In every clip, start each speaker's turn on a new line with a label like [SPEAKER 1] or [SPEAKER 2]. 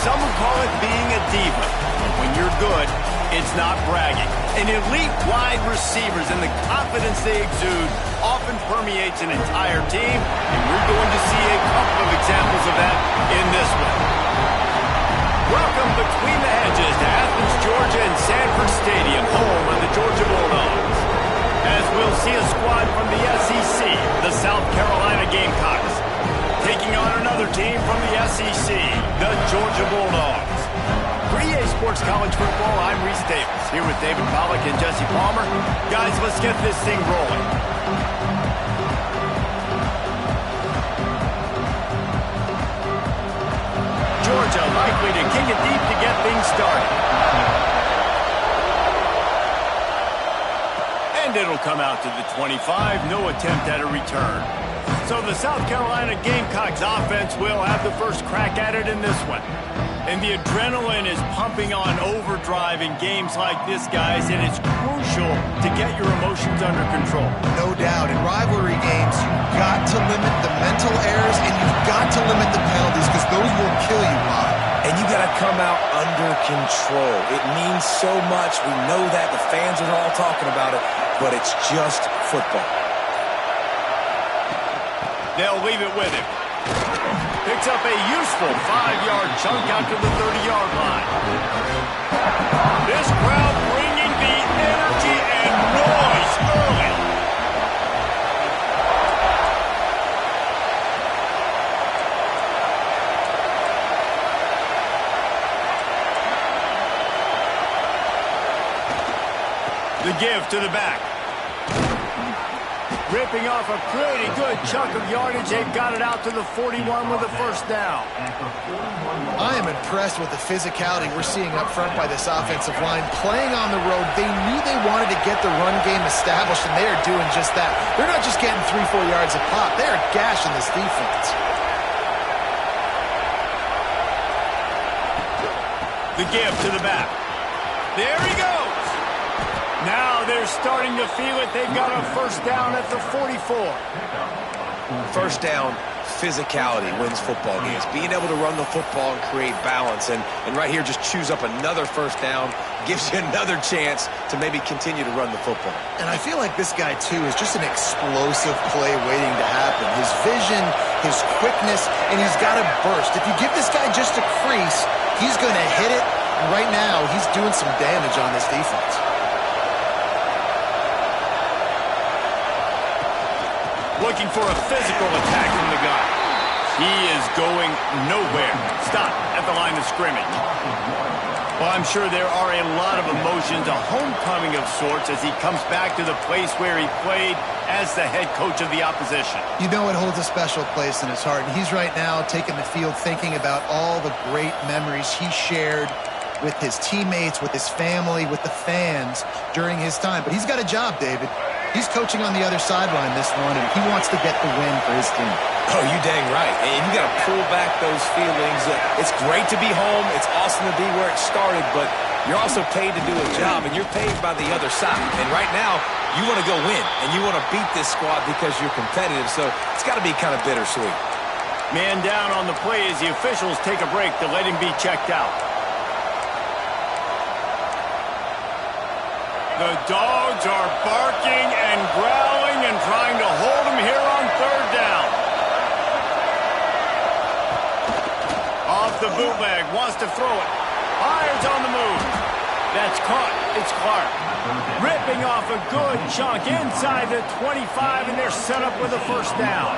[SPEAKER 1] some would call it being a diva. But when you're good, it's not bragging. And elite wide receivers and the confidence they exude often permeates an entire team, and we're going to see a couple of examples of that in this one. Welcome between the hedges to Athens, Georgia and Sanford Stadium, home of the Georgia Bulldogs. As we'll see a squad from the SEC, the South Carolina Gamecocks, taking on another team from the SEC, the Georgia Bulldogs. For EA Sports College Football, I'm Reese Davis, here with David Pollack and Jesse Palmer. Guys, let's get this thing rolling. Georgia likely to kick it deep to get things started. And it'll come out to the 25, no attempt at a return. So the South Carolina Gamecocks offense will have the first crack at it in this one. And the adrenaline is pumping on overdrive in games like this, guys, and it's crucial to get your emotions under control.
[SPEAKER 2] No doubt. In rivalry games, you've got to limit the mental errors and you've got to limit the penalties because those will kill you, Bob.
[SPEAKER 3] And you got to come out under control. It means so much. We know that. The fans are all talking about it, but it's just football.
[SPEAKER 1] They'll leave it with him. Picks up a useful 5-yard chunk out to the 30-yard line. This crowd bringing the energy and noise early. The give to the back. Ripping off a pretty good chunk of yardage. They've got it out to the 41 with a first down.
[SPEAKER 2] I am impressed with the physicality we're seeing up front by this offensive line. Playing on the road, they knew they wanted to get the run game established, and they are doing just that. They're not just getting 3-4 yards a pop. They are gashing this defense.
[SPEAKER 1] The give to the back. There he goes. Now they're starting to feel it. They've got a first down at the 44.
[SPEAKER 3] First down, physicality wins football games. Being able to run the football and create balance. And right here, just choose up another first down. Gives you another chance to maybe continue to run the football.
[SPEAKER 2] And I feel like this guy, too, is just an explosive play waiting to happen. His vision, his quickness, and he's got a burst. If you give this guy just a crease, he's going to hit it. And right now, he's doing some damage on this defense.
[SPEAKER 1] Looking for a physical attack from the guy. He is going nowhere. Stop at the line of scrimmage. Well, I'm sure there are a lot of emotions, a homecoming of sorts as he comes back to the place where he played as the head coach of the opposition.
[SPEAKER 2] You know it holds a special place in his heart, and he's right now taking the field thinking about all the great memories he shared with his teammates, with his family, with the fans during his time. But he's got a job, David. He's coaching on the other sideline this one, and he wants to get the win for his team.
[SPEAKER 3] Oh, you dang right. And you got to pull back those feelings. It's great to be home. It's awesome to be where it started, but you're also paid to do a job, and you're paid by the other side. And right now, you want to go win, and you want to beat this squad because you're competitive, so it's got to be kind of bittersweet.
[SPEAKER 1] Man down on the play as the officials take a break to let him be checked out. The dogs are barking and growling and trying to hold him here on third down. Off the bootleg, wants to throw it. Fires on the move. That's caught. It's Clark. Ripping off a good chunk inside the 25, and they're set up with a first down.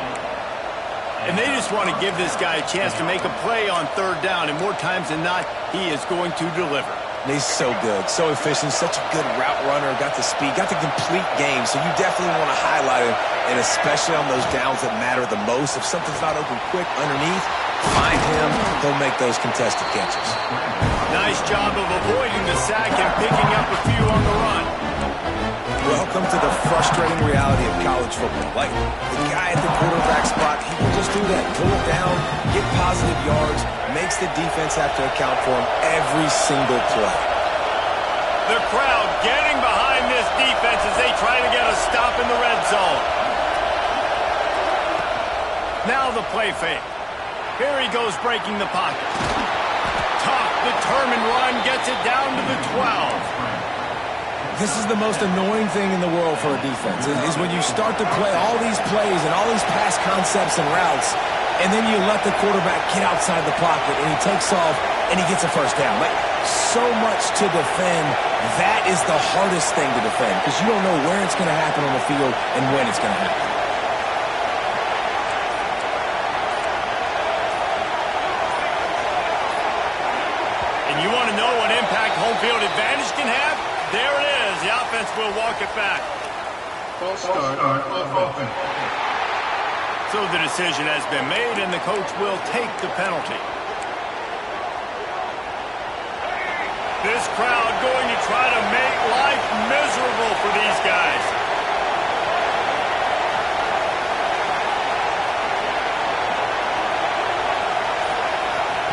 [SPEAKER 1] And they just want to give this guy a chance to make a play on third down, and more times than not, he is going to deliver.
[SPEAKER 3] He's so good, so efficient, such a good route runner, got the speed, got the complete game, so you definitely want to highlight him, and especially on those downs that matter the most. If something's not open quick underneath, find him, he'll make those contested catches.
[SPEAKER 1] Nice job of avoiding the sack and picking up a few on the run.
[SPEAKER 3] Welcome to the frustrating reality of college football. Like, the guy at the quarterback spot, he can just do that. Pull it down, get positive yards, makes the defense have to account for him every single play.
[SPEAKER 1] The crowd getting behind this defense as they try to get a stop in the red zone. Now the play fake. Here he goes breaking the pocket. Tough, determined run gets it down to the 12.
[SPEAKER 3] This is the most annoying thing in the world for a defense, is when you start to play all these plays and all these pass concepts and routes, and then you let the quarterback get outside the pocket, and he takes off, and he gets a first down. Like, so much to defend. That is the hardest thing to defend, because you don't know where it's going to happen on the field and when it's going to happen.
[SPEAKER 1] And you want to know what impact home field advantage can have? There it is. The offense will walk it back. So the decision has been made, and the coach will take the penalty. This crowd going to try to make life miserable for these guys.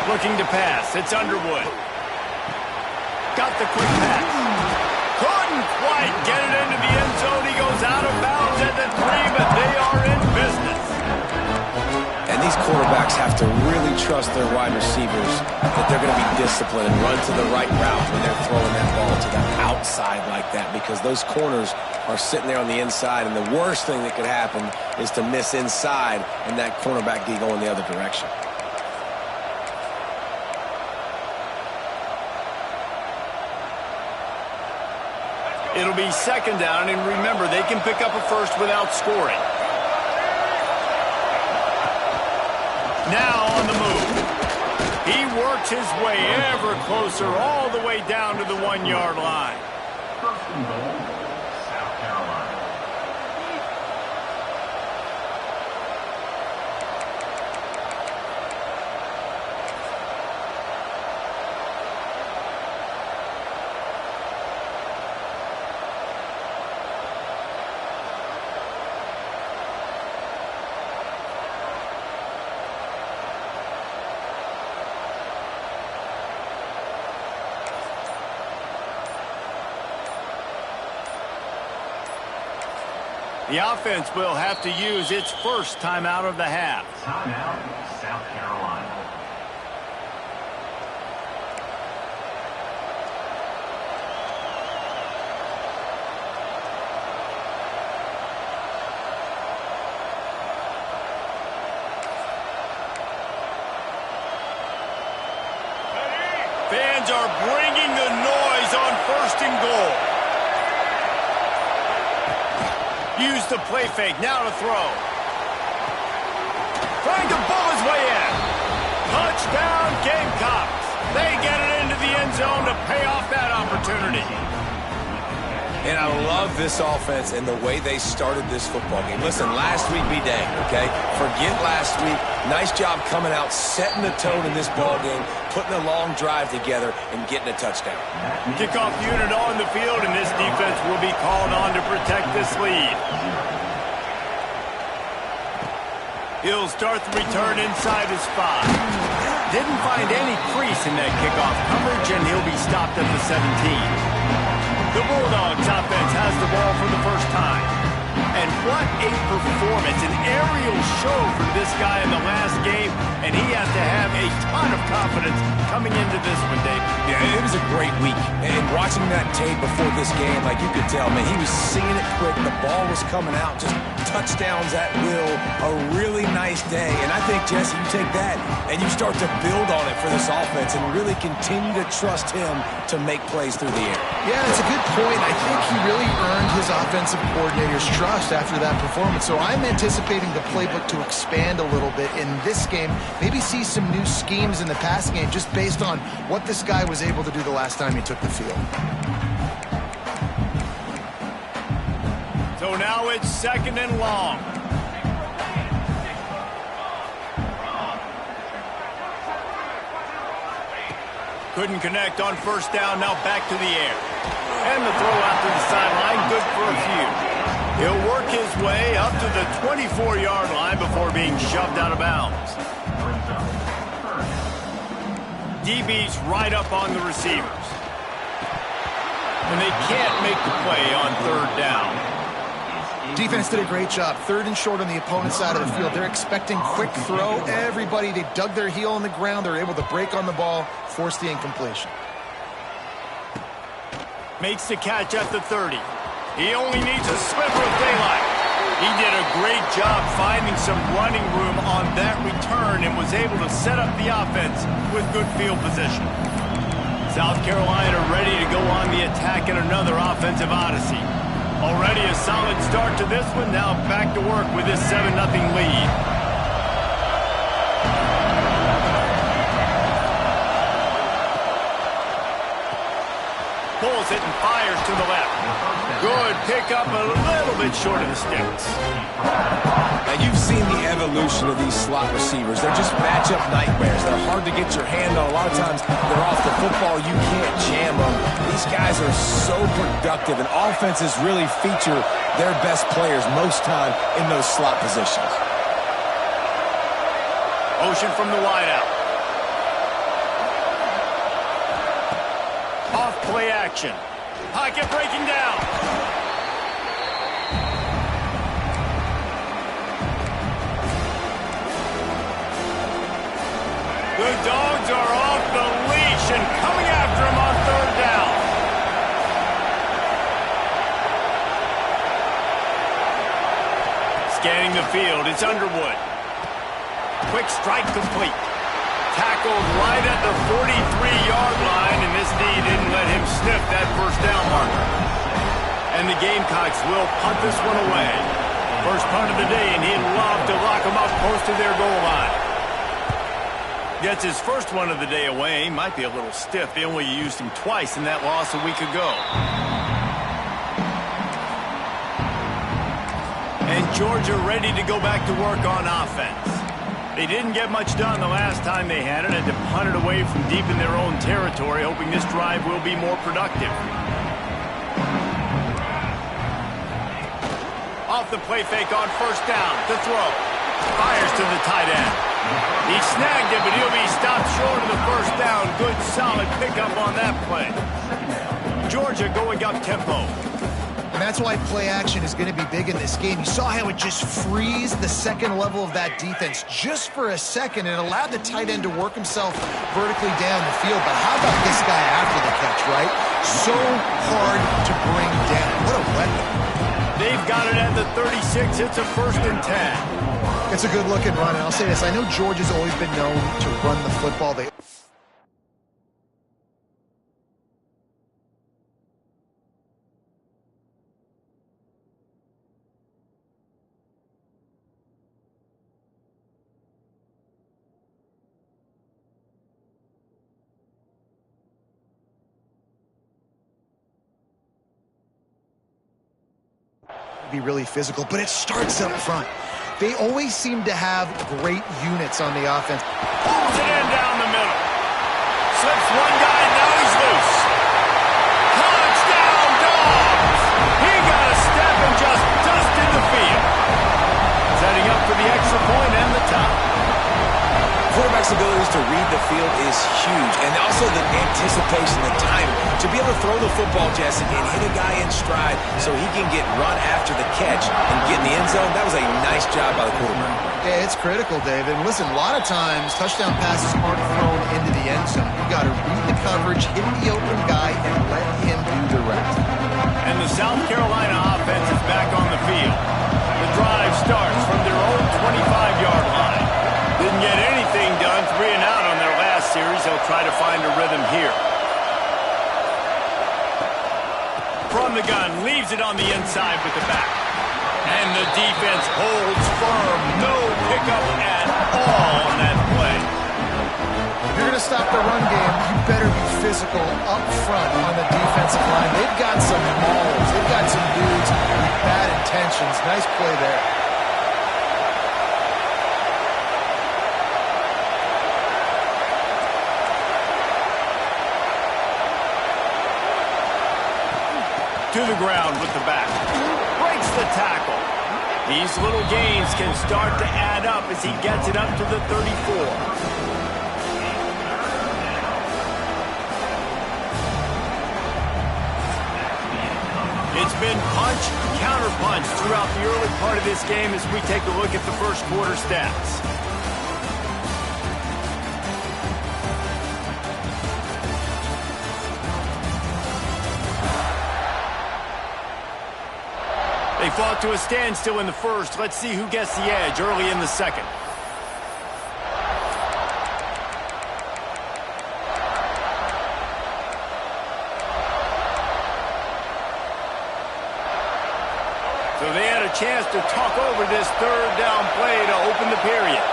[SPEAKER 1] Looking to pass. It's Underwood. Got the quick pass. Couldn't quite get it into the end zone. He goes out of bounds at the 3, but they are in business.
[SPEAKER 3] And these quarterbacks have to really trust their wide receivers that they're going to be disciplined and run to the right route when they're throwing that ball to the outside like that, because those corners are sitting there on the inside, and the worst thing that could happen is to miss inside and that cornerback D go in the other direction.
[SPEAKER 1] It'll be second down, and remember, they can pick up a first without scoring. Now on the move. He works his way ever closer all the way down to the 1-yard line.
[SPEAKER 4] First and goal, South Carolina.
[SPEAKER 1] The offense will have to use its first timeout of the half.
[SPEAKER 4] Timeout, South Carolina.
[SPEAKER 1] Fans are bringing the noise on first and goal. Use the play fake, now to throw. Trying to bull his way in. Touchdown, Gamecocks. They get it into the end zone to pay off that opportunity.
[SPEAKER 3] And I love this offense and the way they started this football game. Listen, last week be dang, okay? Forget last week. Nice job coming out, setting the tone in this ball game, putting a long drive together, and getting a touchdown.
[SPEAKER 1] Kickoff unit on the field, and this defense will be called on to protect this lead. He'll start the return inside his 5. Didn't find any crease in that kickoff coverage, and he'll be stopped at the 17. The Bulldogs offense has the ball for the first time. And what a performance, an aerial show for this guy in the last game, and he has to have a ton of confidence coming into this one, Dave.
[SPEAKER 3] Yeah, it was a great week. And watching that tape before this game, like you could tell, man, he was seeing it quick. The ball was coming out, just touchdowns at will. A really nice day. And I think, Jesse, you take that and you start to build on it for this offense and really continue to trust him to make plays through the air.
[SPEAKER 2] Yeah, it's a good point. I think he really earned his offensive coordinator's trust after that performance. So I'm anticipating the playbook to expand a little bit in this game. Maybe see some new schemes in the passing game just based on what this guy was able to do the last time he took the field.
[SPEAKER 1] So now it's second and long. Couldn't connect on first down, now back to the air. And the throw out to the sideline, good for a few. He'll work his way up to the 24-yard line before being shoved out of bounds. DB's right up on the receivers. And they can't make the play on third down.
[SPEAKER 2] Defense did a great job. 3rd and short on the opponent's side of the field. They're expecting quick throw. Everybody, they dug their heel on the ground. They're able to break on the ball, force the incompletion.
[SPEAKER 1] Makes the catch at the 30. He only needs a sliver of daylight. He did a great job finding some running room on that return and was able to set up the offense with good field position. South Carolina ready to go on the attack in another offensive odyssey. Already a solid start to this one. Now back to work with this 7-0 lead. Pulls it and fires to the left. Good pickup, a little bit short of the sticks.
[SPEAKER 3] Now, you've seen the evolution of these slot receivers. They're just matchup nightmares. They're hard to get your hand on. A lot of times, they're off the football. You can't jam them. These guys are so productive, and offenses really feature their best players most time in those slot positions.
[SPEAKER 1] Motion from the wideout. Off play action. Pocket breaking down. The Dogs are off the leash and coming after him on 3rd down. Scanning the field, it's Underwood. Quick strike complete. Tackled right at the 43-yard line, and this D didn't let him sniff that 1st down marker. And the Gamecocks will punt this one away. First punt of the day, and he'd love to lock them up close to their goal line. Gets his first one of the day away. Might be a little stiff. They only used him twice in that loss a week ago. And Georgia ready to go back to work on offense. They didn't get much done the last time they had it. Had to punt it away from deep in their own territory, hoping this drive will be more productive. Off the play fake on 1st down. To throw. Fires to the tight end. He snagged it, but he'll be stopped short of the 1st down. Good, solid pickup on that play. Georgia going up tempo.
[SPEAKER 2] And that's why play action is going to be big in this game. You saw how it just frees the second level of that defense just for a second and allowed the tight end to work himself vertically down the field. But how about this guy after the catch, right? So hard to bring down. What a weapon.
[SPEAKER 1] They've got it at the 36. It's a 1st and 10.
[SPEAKER 2] It's a good-looking run, and I'll say this. I know Georgia's always been known to run the football. They be really physical, but it starts up front. They always seem to have great units on the offense.
[SPEAKER 1] Pulls it in down the middle. Slips one guy, now he's loose. Touchdown, Dogs! He got a step and just dusted the field. Setting up for the extra point and the top.
[SPEAKER 3] Quarterback's abilities to read the field is huge, and also the anticipation, the timing. To be able to throw the football, Jesse, and hit a guy in stride so he can get run after the catch and get in the end zone, that was a nice job by the quarterback.
[SPEAKER 2] Yeah, it's critical, Dave. And listen, a lot of times touchdown passes aren't thrown into the end zone. You got to read the coverage, hit the open guy, and let him do the rest.
[SPEAKER 1] And the South Carolina offense is back on the field. The drive starts from their own 25-yard line. Didn't get anything done, 3 and out on their last series. They'll try to find a rhythm here. From the gun, leaves it on the inside with the back. And the defense holds firm. No pickup at all on that play.
[SPEAKER 2] If you're going to stop the run game, you better be physical up front on the defensive line. They've got some maulers. They've got some dudes with bad intentions. Nice play there.
[SPEAKER 1] To the ground with the back. Breaks the tackle. These little gains can start to add up as he gets it up to the 34. It's been punch, counter-punch throughout the early part of this game as we take a look at the first quarter stats. They fought to a standstill in the first. Let's see who gets the edge early in the second. So they had a chance to talk over this third down play to open the period.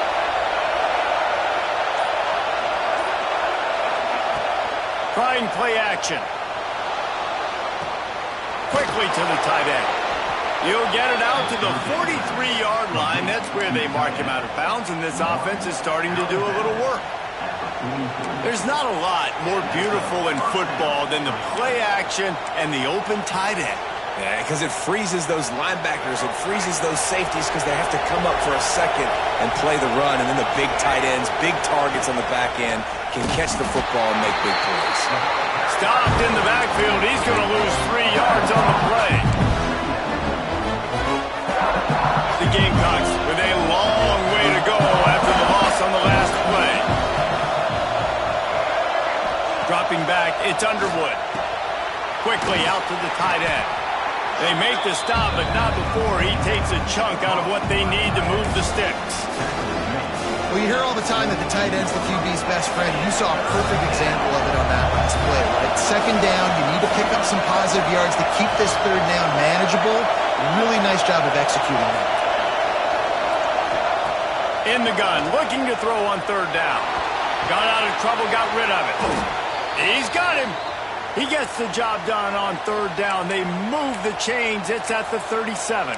[SPEAKER 1] Trying play action. Quickly to the tight end. He'll get it out to the 43-yard line. That's where they mark him out of bounds, and this offense is starting to do a little work. There's not a lot more beautiful in football than the play action and the open tight end.
[SPEAKER 3] Yeah, because it freezes those linebackers. It freezes those safeties because they have to come up for a second and play the run. And then the big tight ends, big targets on the back end can catch the football and make big plays.
[SPEAKER 1] Stopped in the backfield. He's going to lose 3 yards on the play. The Gamecocks with a long way to go after the loss on the last play. Dropping back, it's Underwood. Quickly out to the tight end. They make the stop, but not before he takes a chunk out of what they need to move the sticks.
[SPEAKER 2] Well, you hear all the time that the tight end's the QB's best friend. You saw a perfect example of it on that last play, right? Second down, you need to pick up some positive yards to keep this third down manageable. Really nice job of executing that.
[SPEAKER 1] In the gun, looking to throw on third down. Got out of trouble, got rid of it. He's got him. He gets the job done on third down. They move the chains. It's at the 37.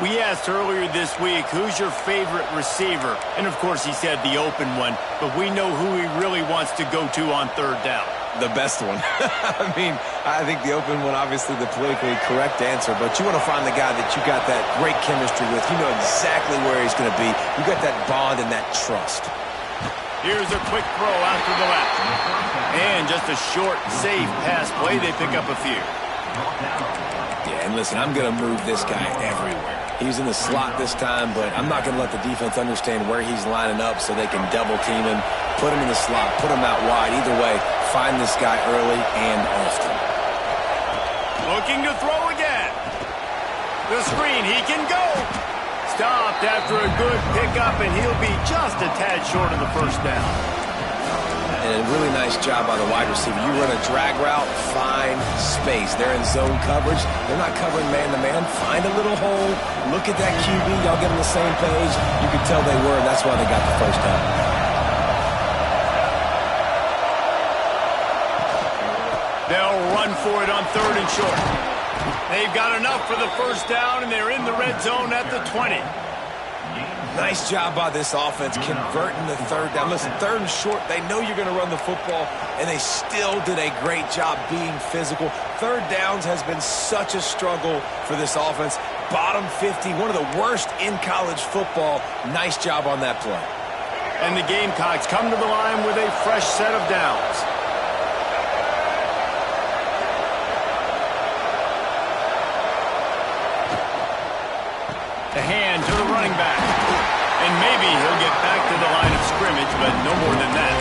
[SPEAKER 1] We asked earlier this week, who's your favorite receiver? And, of course, he said the open one. But we know who he really wants to go to on third down.
[SPEAKER 3] The best one. I mean, I think the open one, obviously the politically correct answer, but you want to find the guy that you got that great chemistry with. You know exactly where he's going to be. You got that bond and that trust.
[SPEAKER 1] Here's a quick throw out to the left. And just a short, safe pass play. They pick up a few.
[SPEAKER 3] Yeah, and listen, I'm going to move this guy everywhere. He's in the slot this time, but I'm not going to let the defense understand where he's lining up so they can double team him, put him in the slot, put him out wide. Either way, find this guy early and often.
[SPEAKER 1] Looking to throw again. The screen, he can go. Stopped after a good pickup, and he'll be just a tad short of the first down.
[SPEAKER 3] And a really nice job by the wide receiver. You run a drag route, find space. They're in zone coverage. They're not covering man-to-man. Find a little hole. Look at that QB. Y'all get on the same page. You could tell they were, and that's why they got the first down.
[SPEAKER 1] They'll run for it on third and short. They've got enough for the first down, and they're in the red zone at the 20.
[SPEAKER 3] Nice job by this offense converting the third down. Listen, third and short, they know you're going to run the football, and they still did a great job being physical. Third downs has been such a struggle for this offense. Bottom 50, one of the worst in college football. Nice job on that play.
[SPEAKER 1] And the Gamecocks come to the line with a fresh set of downs. The hand to the running back. And maybe he'll get back to the line of scrimmage, but no more than that.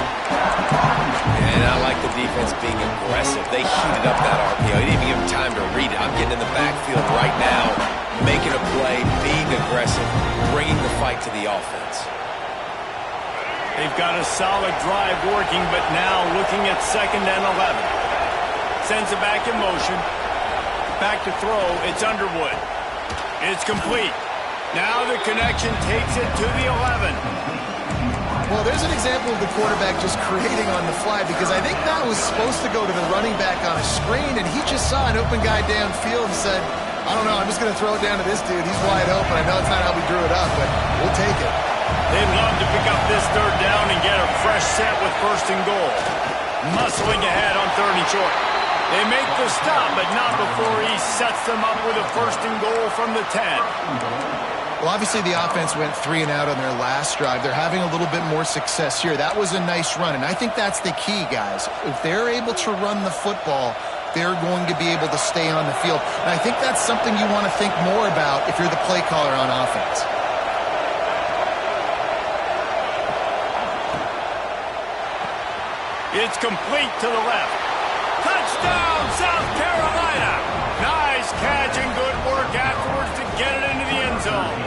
[SPEAKER 3] And I like the defense being aggressive. They heated up that RPO. He didn't even give him time to read it. I'm getting in the backfield right now, making a play, being aggressive, bringing the fight to the offense.
[SPEAKER 1] They've got a solid drive working, but now looking at 2nd and 11. Sends it back in motion. Back to throw. It's Underwood. It's complete. Now the connection takes it to the 11.
[SPEAKER 2] Well, there's an example of the quarterback just creating on the fly, because I think that was supposed to go to the running back on a screen, and he just saw an open guy downfield and said, I don't know, I'm just going to throw it down to this dude. He's wide open. I know it's not how we drew it up, but we'll take it.
[SPEAKER 1] They'd love to pick up this third down and get a fresh set with 1st and goal. Muscling ahead on 3rd and short. They make the stop, but not before he sets them up with a 1st and goal from the 10.
[SPEAKER 2] Well, obviously the offense went 3 and out on their last drive. They're having a little bit more success here. That was a nice run, and I think that's the key, guys. If they're able to run the football, they're going to be able to stay on the field. And I think that's something you want to think more about if you're the play caller on offense.
[SPEAKER 1] It's complete to the left. Touchdown, South Carolina! Nice catch and good work afterwards to get it into the end zone.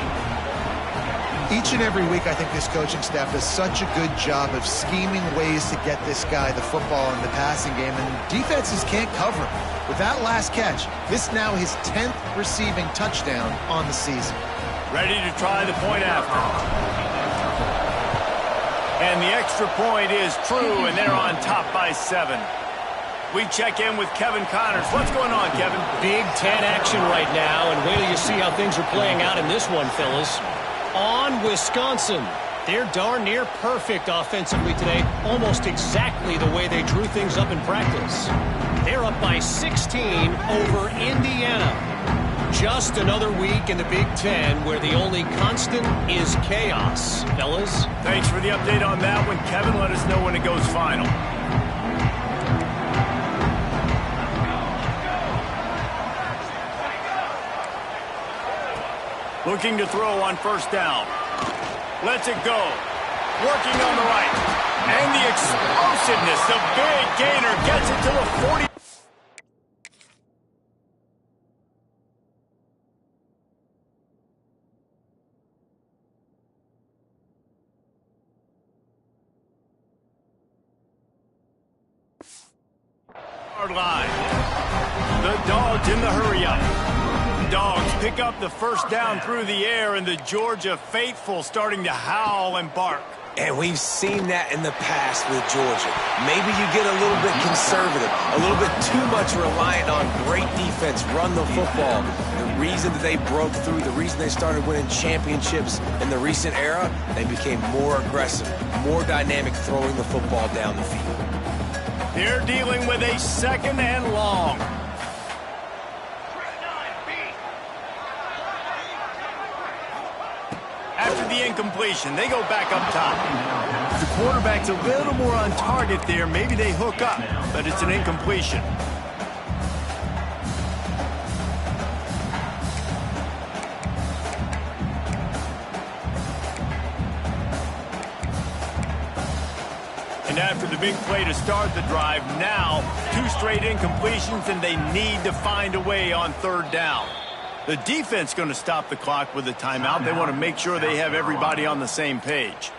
[SPEAKER 2] Each and every week, I think this coaching staff does such a good job of scheming ways to get this guy the football in the passing game, and defenses can't cover him. With that last catch, this now his 10th receiving touchdown on the season.
[SPEAKER 1] Ready to try the point after. And the extra point is true, and they're on top by 7. We check in with Kevin Connors. What's going on, Kevin?
[SPEAKER 5] Big Ten action right now, and wait till you see how things are playing out in this one, fellas. On Wisconsin. They're darn near perfect offensively today, almost exactly the way they drew things up in practice. They're up by 16 over Indiana. Just another week in the Big Ten where the only constant is chaos, fellas.
[SPEAKER 1] Thanks for the update on that one, Kevin. Let us know when it goes final. Looking to throw on first down. Lets it go. Working on the right. And the explosiveness. The big gainer gets it to the 40. Line. The Dogs in the hurry-up. Dogs pick up the first down through the air, and the Georgia faithful starting to howl and bark.
[SPEAKER 3] And we've seen that in the past with Georgia. Maybe you get a little bit conservative, a little bit too much reliant on great defense, run the football. The reason that they broke through, the reason they started winning championships in the recent era, they became more aggressive, more dynamic throwing the football down the field.
[SPEAKER 1] They're dealing with a 2nd and long. After the incompletion, they go back up top. The quarterback's a little more on target there. Maybe they hook up, but it's an incompletion. And after the big play to start the drive, now 2 straight incompletions, and they need to find a way on 3rd down. The defense going to stop the clock with a timeout. They want to make sure they have everybody on the same page.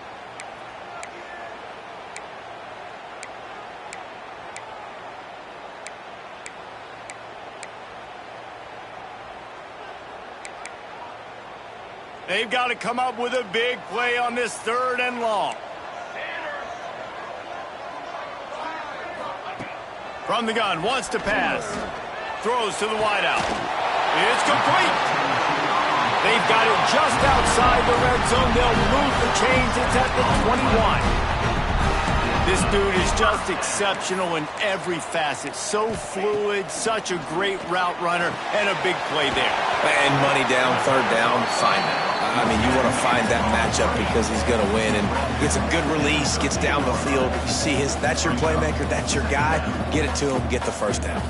[SPEAKER 1] They've got to come up with a big play on this 3rd and long. From the gun, wants to pass. Throws to the wideout. It's complete. They've got it just outside the red zone. They'll move the chains. It's at the 21. This dude is just exceptional in every facet. So fluid, such a great route runner, and a big play there.
[SPEAKER 3] And money down, 3rd down, find that. I mean, you want to find that matchup because he's going to win. And gets a good release, gets down the field. You see that's your playmaker, that's your guy. Get it to him, get the 1st down.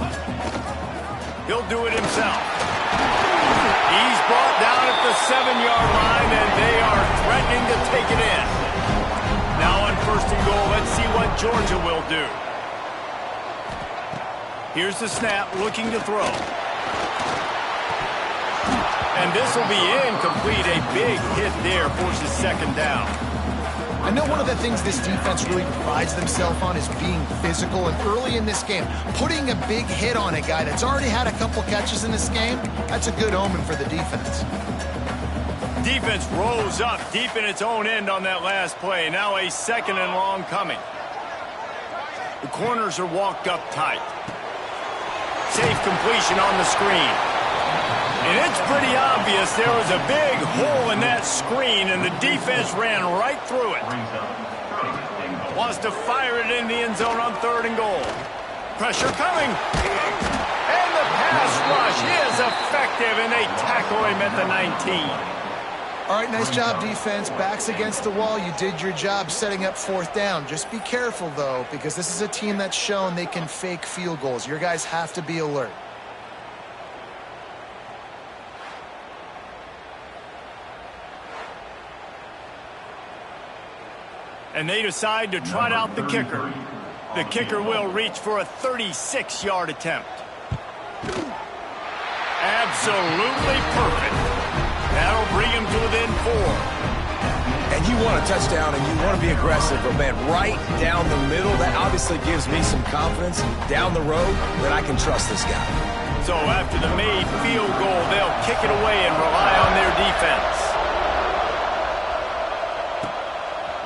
[SPEAKER 1] He'll do it himself. He's brought down at the 7-yard line, and they are threatening to take it in. Now on 1st and goal, let's see what Georgia will do. Here's the snap, looking to throw. And this will be incomplete. A big hit there forces 2nd down.
[SPEAKER 2] I know one of the things this defense really prides themselves on is being physical, and early in this game, putting a big hit on a guy that's already had a couple catches in this game, that's a good omen for the defense.
[SPEAKER 1] Defense rose up deep in its own end on that last play. Now a 2nd and long coming. The corners are walked up tight. Safe completion on the screen. And it's pretty obvious there was a big hole in that screen, and the defense ran right through it. Wants to fire it in the end zone on 3rd and goal. Pressure coming. And the pass rush is effective, and they tackle him at the 19.
[SPEAKER 2] All right, nice job, defense. Backs against the wall. You did your job setting up 4th down. Just be careful, though, because this is a team that's shown they can fake field goals. Your guys have to be alert.
[SPEAKER 1] And they decide to trot out the kicker. The kicker will reach for a 36-yard attempt. Absolutely perfect. That'll bring him to within 4.
[SPEAKER 3] And you want a touchdown and you want to be aggressive, but man, right down the middle, that obviously gives me some confidence down the road that I can trust this guy.
[SPEAKER 1] So after the made field goal, they'll kick it away and rely on their defense.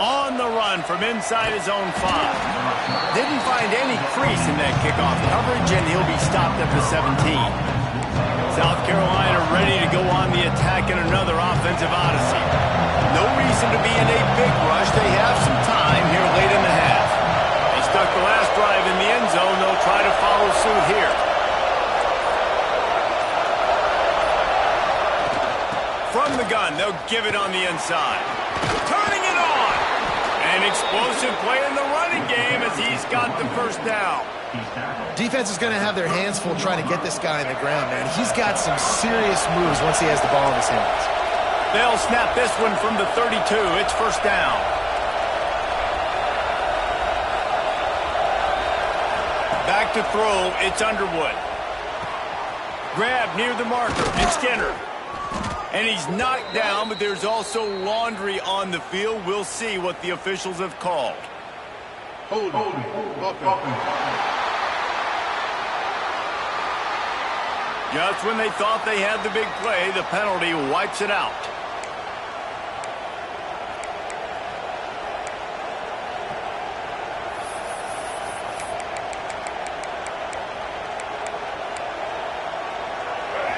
[SPEAKER 1] On the run from inside his own 5. Didn't find any crease in that kickoff coverage, and he'll be stopped at the 17. South Carolina ready to go on the attack in another offensive odyssey. No reason to be in a big rush. They have some time here late in the half. They stuck the last drive in the end zone. They'll try to follow suit here. From the gun, they'll give it on the inside. Turning it on! An explosive play in the running game as he's got the first down.
[SPEAKER 2] Defense is going to have their hands full trying to get this guy in the ground, man. He's got some serious moves once he has the ball in his hands.
[SPEAKER 1] They'll snap this one from the 32. It's first down. Back to throw. It's Underwood. Grab near the marker. It's Skinner. And he's knocked down, but there's also laundry on the field. We'll see what the officials have called. Just when they thought they had the big play, the penalty wipes it out.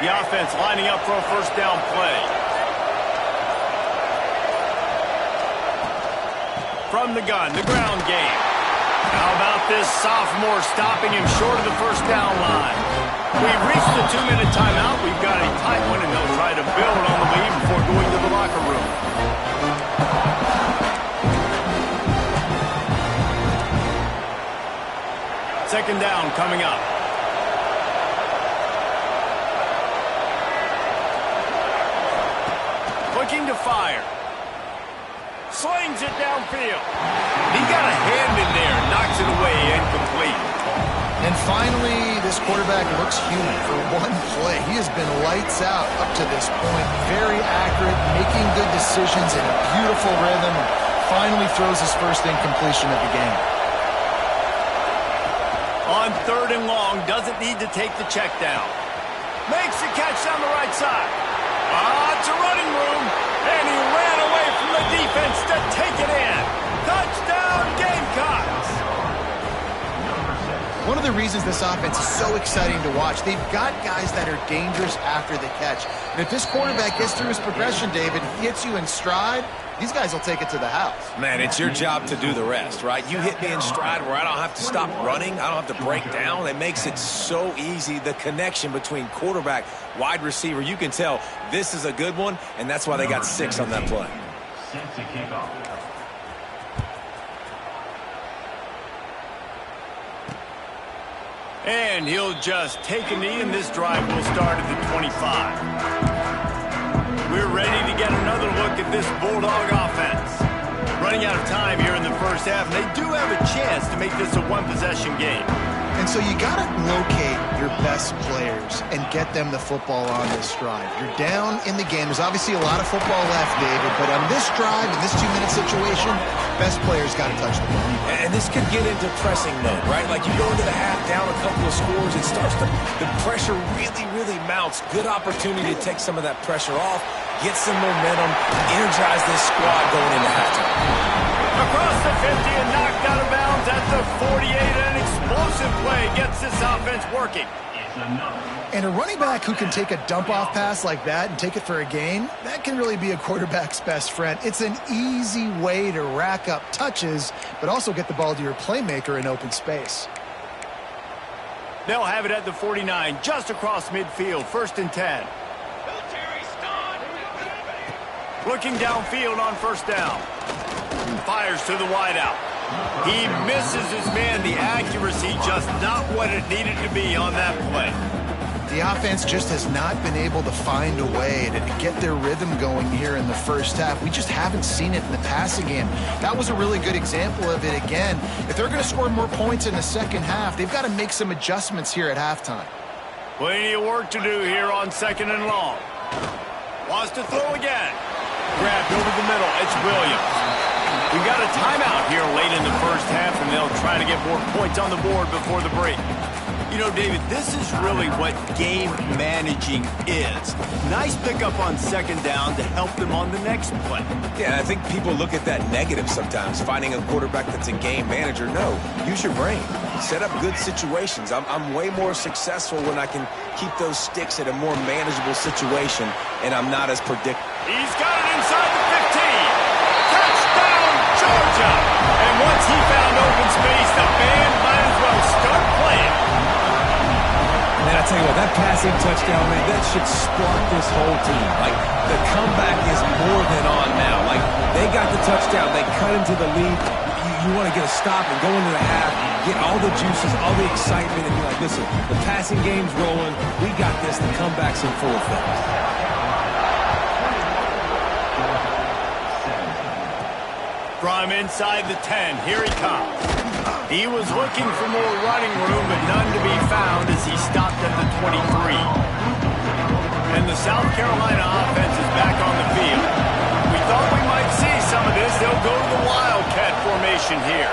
[SPEAKER 1] The offense lining up for a first down play. From the gun, the ground game. How about this sophomore stopping him short of the first down line? We've reached the 2-minute timeout. We've got a tight one, and they'll try to build on the lead before going to the locker room. Second down coming up. Looking to fire. Slings it downfield. He got a hand in there, knocks it away, incomplete.
[SPEAKER 2] And finally, this quarterback looks human for one play. He has been lights out up to this point. Very accurate, making good decisions in a beautiful rhythm. Finally throws his first incompletion of the game.
[SPEAKER 1] On 3rd and long, doesn't need to take the check down. Makes the catch down the right side. It's a running room, and he ran away from the defense to take it in. Touchdown, Gamecocks!
[SPEAKER 2] One of the reasons this offense is so exciting to watch, they've got guys that are dangerous after the catch. And if this quarterback gets through his progression, David, he hits you in stride, these guys will take it to the house.
[SPEAKER 3] Man, it's your job to do the rest, right? You hit me in stride where I don't have to stop running. I don't have to break down. It makes it so easy. The connection between quarterback, wide receiver, you can tell this is a good one, and that's why they got 6 on that play.
[SPEAKER 4] Sets a kickoff.
[SPEAKER 1] And he'll just take a knee, and this drive will start at the 25. We're ready to get another look at this Bulldog offense. Running out of time here in the first half, and they do have a chance to make this a one-possession game.
[SPEAKER 2] And so you got to locate your best players and get them the football on this drive. You're down in the game. There's obviously a lot of football left, David, but on this drive, in this 2-minute situation, best players got to touch the ball.
[SPEAKER 3] And this could get into pressing mode, right? Like you go into the half down a couple of scores, it starts to, the pressure really mounts. Good opportunity to take some of that pressure off, get some momentum, energize this squad going into halftime.
[SPEAKER 1] Across the 50 and knocked out of bounds at the 48. An explosive play gets this offense working.
[SPEAKER 4] It's enough.
[SPEAKER 2] And a running back who can take a dump-off pass like that and take it for a gain, that can really be a quarterback's best friend. It's an easy way to rack up touches, but also get the ball to your playmaker in open space.
[SPEAKER 1] They'll have it at the 49, just across midfield, 1st and 10. Looking downfield on first down. Fires to the wideout. He misses his man. The accuracy just not what it needed to be on that play.
[SPEAKER 2] The offense just has not been able to find a way to get their rhythm going here in the first half. We just haven't seen it in the passing game. That was a really good example of it again. If they're going to score more points in the second half, they've got to make some adjustments here at halftime.
[SPEAKER 1] Plenty of work to do here on 2nd and long. Wants to throw again. Grabbed over the middle. It's Williams. We got a timeout here late in the first half, and they'll try to get more points on the board before the break. You know, David, this is really what game managing is. Nice pickup on 2nd down to help them on the next play.
[SPEAKER 3] Yeah, I think people look at that negative sometimes, finding a quarterback that's a game manager. No, use your brain. Set up good situations. I'm way more successful when I can keep those sticks at a more manageable situation, and I'm not as predictable.
[SPEAKER 1] He's got it inside the 15. Touchdown, Georgia! And once he found open space, the band might as well start playing.
[SPEAKER 3] Man, I tell you what, that passing touchdown, man, that should spark this whole team. Like, the comeback is more than on now. Like, they got the touchdown. They cut into the lead. You want to get a stop and go into the half, get all the juices, all the excitement, and be like, listen, the passing game's rolling. We got this. The comeback's in full effect.
[SPEAKER 1] From inside the 10, here he comes. He was looking for more running room, but none to be found as he stopped at the 23. And the South Carolina offense is back on the field. We thought we might see some of this. They'll go to the Wildcat formation here.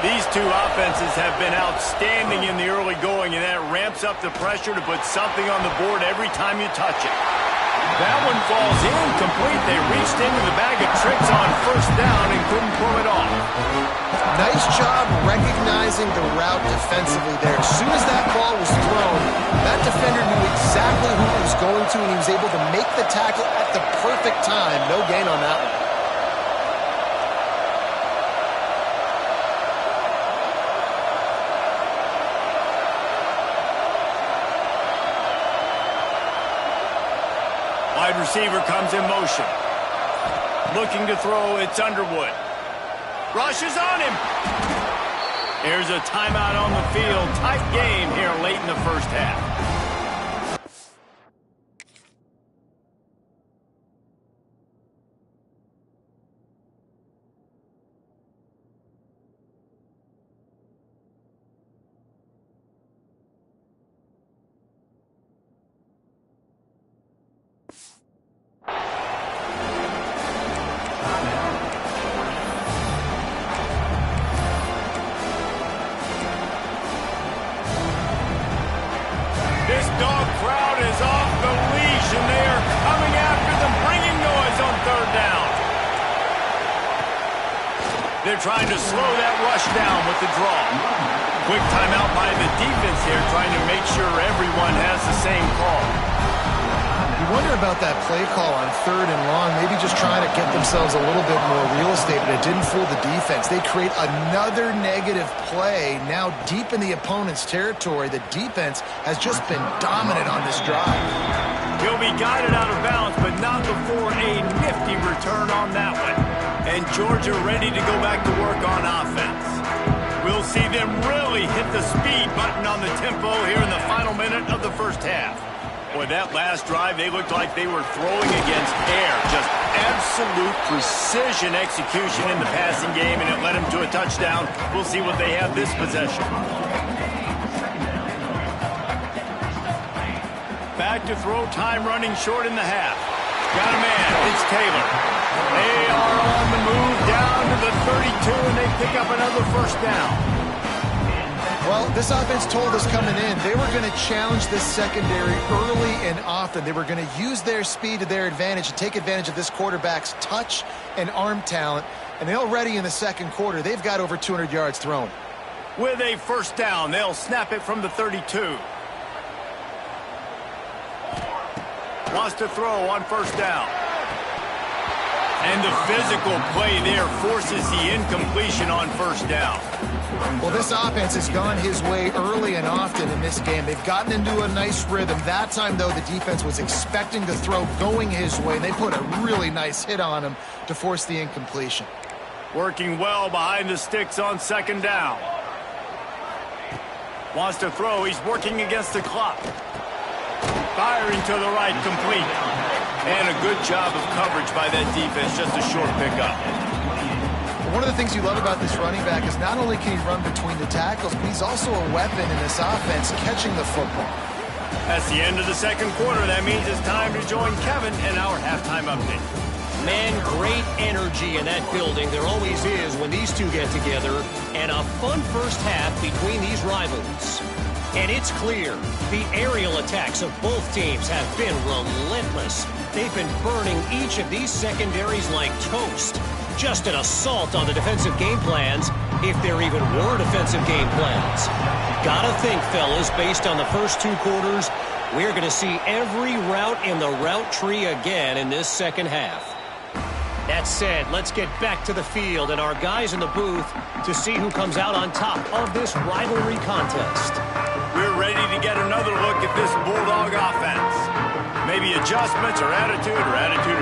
[SPEAKER 1] These two offenses have been outstanding in the early going, and that ramps up the pressure to put something on the board every time you touch it. That one falls incomplete. They reached into the bag of tricks on first down and couldn't pull it off.
[SPEAKER 2] Nice job recognizing the route defensively there. As soon as that ball was thrown, that defender knew exactly who he was going to, and he was able to make the tackle at the perfect time. No gain on that one.
[SPEAKER 1] Wide receiver comes in motion. Looking to throw, it's Underwood. Rushes on him. Here's a timeout on the field. Tight game here late in the first half. This dog crowd is off the leash, and they are coming after them, bringing noise on 3rd down. They're trying to slow that rush down with the draw. Quick timeout by the defense here, trying to make sure everyone has the same call.
[SPEAKER 2] You wonder about that play call on 3rd and long, maybe just trying to get themselves a little bit more real estate, but it didn't fool the defense. They create another negative play now deep in the opponent's territory. The defense has just been dominant on this drive.
[SPEAKER 1] He'll be guided out of bounds, but not before a nifty return on that one. And Georgia ready to go back to work on offense. We'll see them really hit the speed button on the tempo here in the final minute of the first half. Boy, that last drive, they looked like they were throwing against air. Just absolute precision execution in the passing game, and it led them to a touchdown. We'll see what they have this possession. Back to throw, time running short in the half. Got a man, it's Taylor. They are on the move down to the 32, and they pick up another first down.
[SPEAKER 2] Well, this offense told us coming in they were going to challenge this secondary early and often. They were going to use their speed to their advantage and take advantage of this quarterback's touch and arm talent. And already in the second quarter, they've got over 200 yards thrown.
[SPEAKER 1] With a first down, they'll snap it from the 32. Wants to throw on first down. And the physical play there forces the incompletion on first down.
[SPEAKER 2] Well, this offense has gone his way early and often in this game. They've gotten into a nice rhythm. That time, though, the defense was expecting the throw going his way. They put a really nice hit on him to force the incompletion.
[SPEAKER 1] Working well behind the sticks on second down. Wants to throw. He's working against the clock. Firing to the right, complete. And a good job of coverage by that defense. Just a short pickup.
[SPEAKER 2] One of the things you love about this running back is not only can he run between the tackles, but he's also a weapon in this offense catching the football.
[SPEAKER 1] That's the end of the second quarter. That means it's time to join Kevin in our halftime update.
[SPEAKER 5] Man, great energy in that building. There always is when these two get together. And a fun first half between these rivals. And it's clear the aerial attacks of both teams have been relentless. They've been burning each of these secondaries like toast. Just an assault on the defensive game plans, if there even were defensive game plans. Gotta think, fellas, based on the first two quarters, we're going to see every route in the route tree again in this second half. That said, let's get back to the field and our guys in the booth to see who comes out on top of this rivalry contest.
[SPEAKER 1] We're ready to get another look at this Bulldog offense. Maybe adjustments or attitude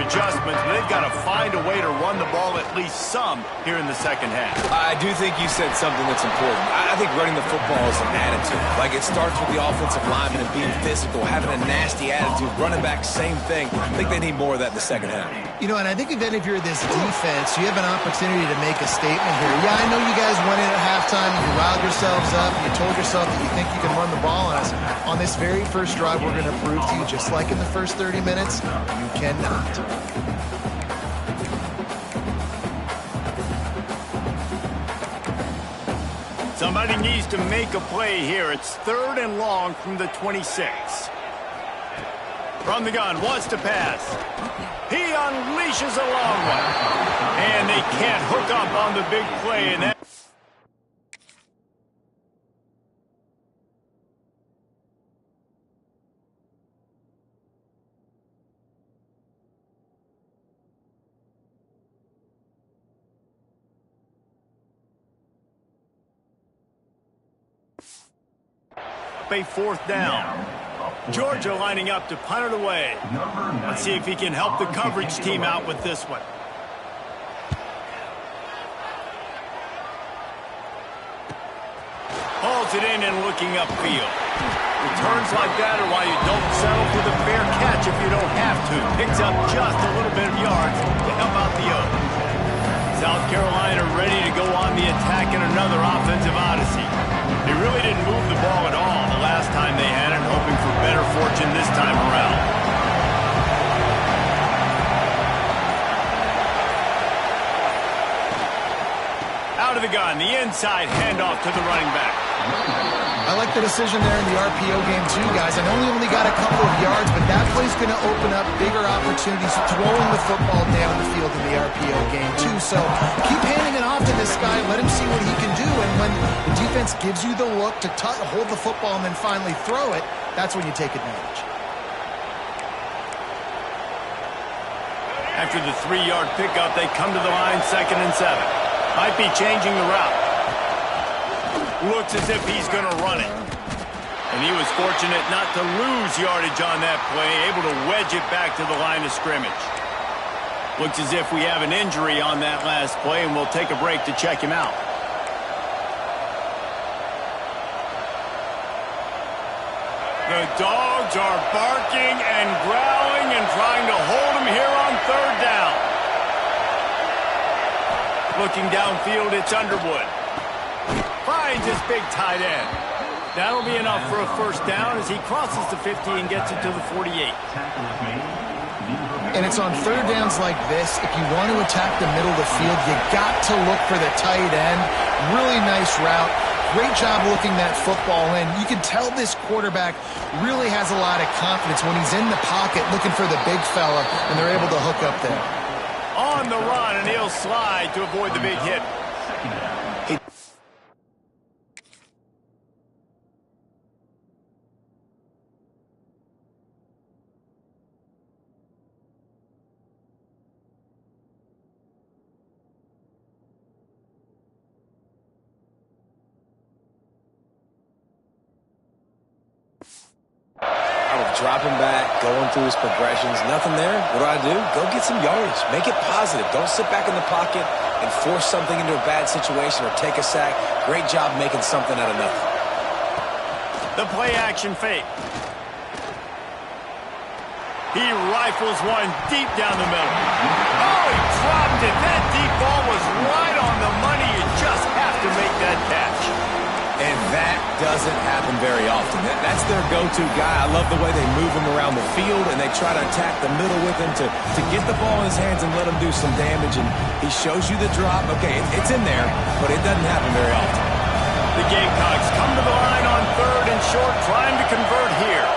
[SPEAKER 1] adjustments, but they've got to find a way to run the ball at least some here in the second half.
[SPEAKER 3] I do think you said something that's important. I think running the football is an attitude. Like, it starts with the offensive lineman and being physical, having a nasty attitude. Running back, same thing. I think they need more of that in the second half.
[SPEAKER 2] You know, and I think even if you're this defense, you have an opportunity to make a statement here. Yeah, I know you guys went in at halftime, you riled yourselves up, and you told yourself that you think you can run the ball on us. On this very first drive, we're going to prove to you, just like in the first 30 minutes, you cannot.
[SPEAKER 1] Somebody needs to make a play here. It's third and long from the 26. From the gun, wants to pass. He unleashes a long one. And they can't hook up on the big play. And that a fourth down. Georgia lining up to punt it away. Let's see if he can help the coverage team out with this one. Hauls it in and looking upfield. Returns like that are why you don't settle for the fair catch if you don't have to. Picks up just a little bit of yards to help out the O. South Carolina ready to go on the attack in another offensive odyssey. They really didn't move the ball at all the last time they had it, hoping for better fortune this time around. Out of the gun, the inside handoff to the running back.
[SPEAKER 2] I like the decision there in the RPO game too, guys. I know we only got a couple of yards, but that play's going to open up bigger opportunities throwing the football down the field in the RPO game too. So keep handing it off to this guy. Let him see what he can do. And when the defense gives you the look to hold the football and then finally throw it, that's when you take advantage.
[SPEAKER 1] After the 3-yard pickup, they come to the line, 2nd and 7. Might be changing the route. Looks as if he's going to run it. And he was fortunate not to lose yardage on that play, able to wedge it back to the line of scrimmage. Looks as if we have an injury on that last play, and we'll take a break to check him out. The dogs are barking and growling and trying to hold him here on 3rd down. Looking downfield, it's Underwood. Finds his big tight end. That'll be enough for a first down as he crosses the 50 and gets it to the 48.
[SPEAKER 2] And it's on 3rd downs like this, if you want to attack the middle of the field, you got to look for the tight end. Really nice route. Great job looking that football in. You can tell this quarterback really has a lot of confidence when he's in the pocket looking for the big fella, and they're able to hook up there.
[SPEAKER 1] On the run, and he'll slide to avoid the big hit.
[SPEAKER 3] dropping back, going through his progressions. Nothing there. What do? Go get some yardage. Make it positive. Don't sit back in the pocket and force something into a bad situation or take a sack. Great job making something out of nothing.
[SPEAKER 1] The play-action fake. He rifles one deep down the middle. Oh, he dropped it. That deep ball was right on the money. You just have to make that catch.
[SPEAKER 3] And that doesn't happen very often. That's their go-to guy. I love the way they move him around the field, and they try to attack the middle with him to get the ball in his hands and let him do some damage. And he shows you the drop. Okay, it's in there, but it doesn't happen very often.
[SPEAKER 1] The Gamecocks come to the line on 3rd and short, trying to convert here.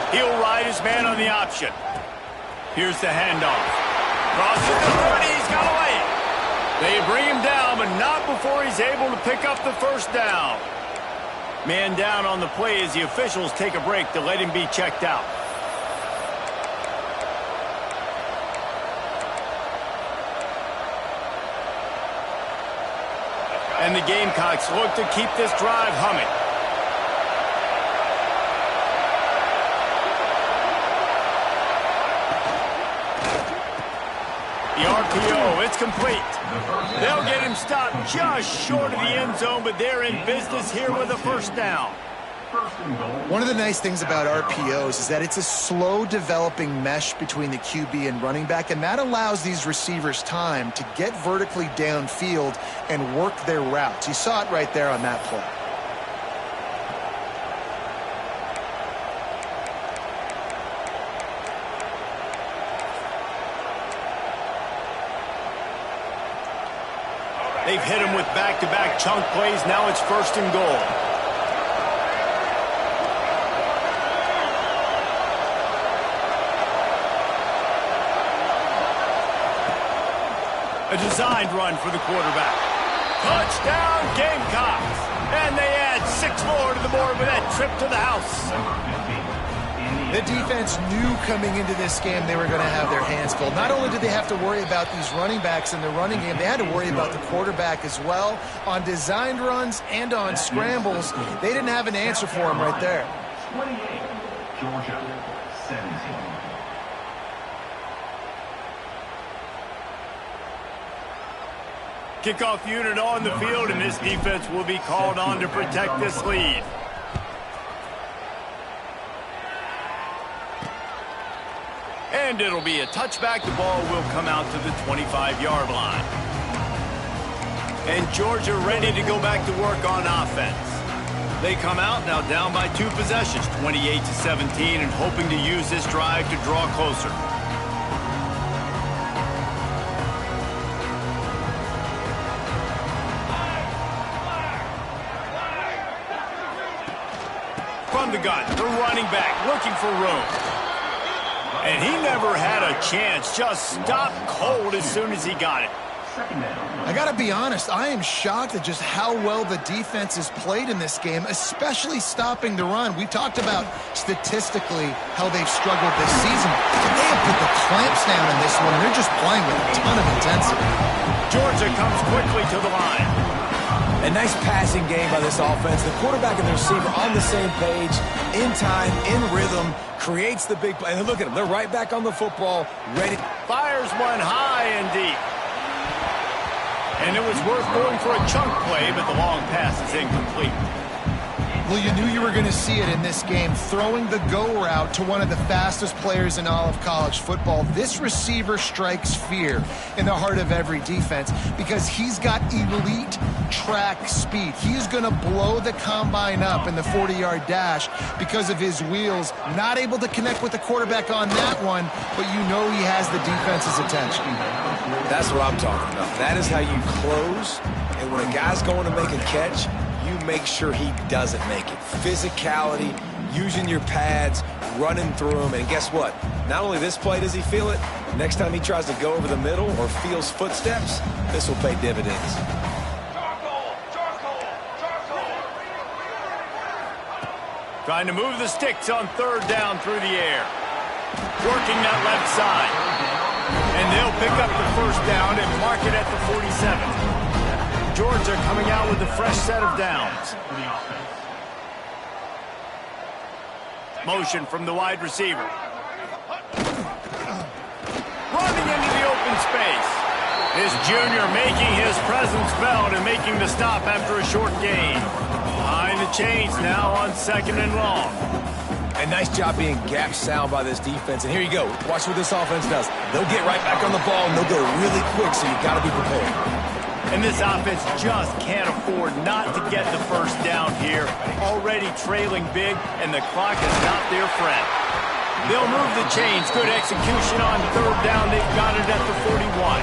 [SPEAKER 1] He'll ride his man on the option. Here's the handoff. Crosses the 30, he's got away. They bring him down, but not before he's able to pick up the first down. Man down on the play as the officials take a break to let him be checked out. And the Gamecocks look to keep this drive humming. The RPO, it's complete. They'll get him stopped just short of the end zone, but they're in business here with a first down.
[SPEAKER 2] One of the nice things about RPOs is that it's a slow developing mesh between the QB and running back, and that allows these receivers time to get vertically downfield and work their routes. You saw it right there on that play.
[SPEAKER 1] They've hit him with back-to-back chunk plays. Now it's 1st and goal. A designed run for the quarterback. Touchdown, Gamecocks. And they add 6 more to the board with that trip to the house.
[SPEAKER 2] The defense knew coming into this game they were going to have their hands full. Not only did they have to worry about these running backs in the running game, they had to worry about the quarterback as well. On designed runs and on scrambles, they didn't have an answer for him right there.
[SPEAKER 4] 28, Georgia, 17.
[SPEAKER 1] Kickoff unit on the field, and this defense will be called on to protect this lead. And it'll be a touchback. The ball will come out to the 25-yard line. And Georgia ready to go back to work on offense. They come out now down by 2 possessions, 28-17, and hoping to use this drive to draw closer. From the gun, the running back looking for room. And he never had a chance, just stopped cold as soon as he got it.
[SPEAKER 2] I got to be honest, I am shocked at just how well the defense has played in this game, especially stopping the run. We talked about statistically how they've struggled this season. They have put the clamps down in this one, and they're just playing with a ton of intensity.
[SPEAKER 1] Georgia comes quickly to the line.
[SPEAKER 3] A nice passing game by this offense. The quarterback and the receiver on the same page, in time, in rhythm, creates the big play. And look at them. They're right back on the football, ready.
[SPEAKER 1] Fires one high and deep. And it was worth going for a chunk play, but the long pass is incomplete.
[SPEAKER 2] Well, you knew you were going to see it in this game, throwing the go route to one of the fastest players in all of college football. This receiver strikes fear in the heart of every defense because he's got elite track speed. He's going to blow the combine up in the 40-yard dash because of his wheels. Not able to connect with the quarterback on that one, but you know he has the defense's attention.
[SPEAKER 3] That's what I'm talking about. That is how you close, and when a guy's going to make a catch, you make sure he doesn't make it. Physicality, using your pads, running through them, and guess what? Not only this play does he feel it, next time he tries to go over the middle or feels footsteps, this will pay dividends.
[SPEAKER 1] Trying to move the sticks on 3rd down through the air. Working that left side. And they'll pick up the first down and mark it at the 47. Georgia coming out with a fresh set of downs.
[SPEAKER 4] For the offense.
[SPEAKER 1] Motion from the wide receiver. Running into the open space. This junior making his presence felt and making the stop after a short gain. Behind the chains now on 2nd and long.
[SPEAKER 3] And nice job being gap sound by this defense. And here you go. Watch what this offense does. They'll get right back on the ball, and they'll go really quick, so you got to be prepared.
[SPEAKER 1] And this offense just can't afford not to get the first down here. Already trailing big, and the clock is not their friend. They'll move the chains. Good execution on 3rd down. They've got it at the 41.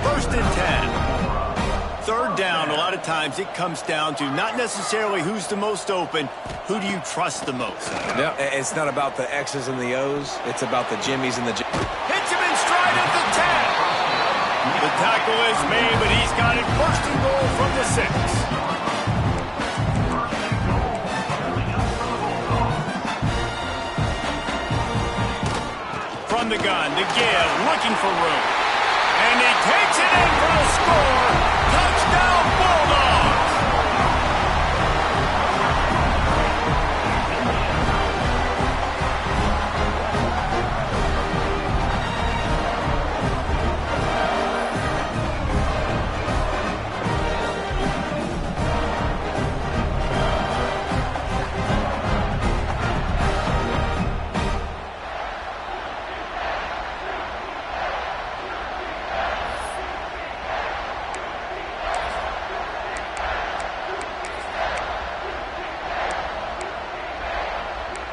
[SPEAKER 1] 1st and 10. 3rd down, a lot of times it comes down to not necessarily who's the most open, who do you trust the most?
[SPEAKER 3] Yeah, it's not about the X's and the O's. It's about the Jimmies and the
[SPEAKER 1] Hits him in stride at the 10. The tackle is made, but he's got it 1st and goal from the 6. From the gun, to give, looking for room. And he takes it in for a score. Touchdown, Bulldogs!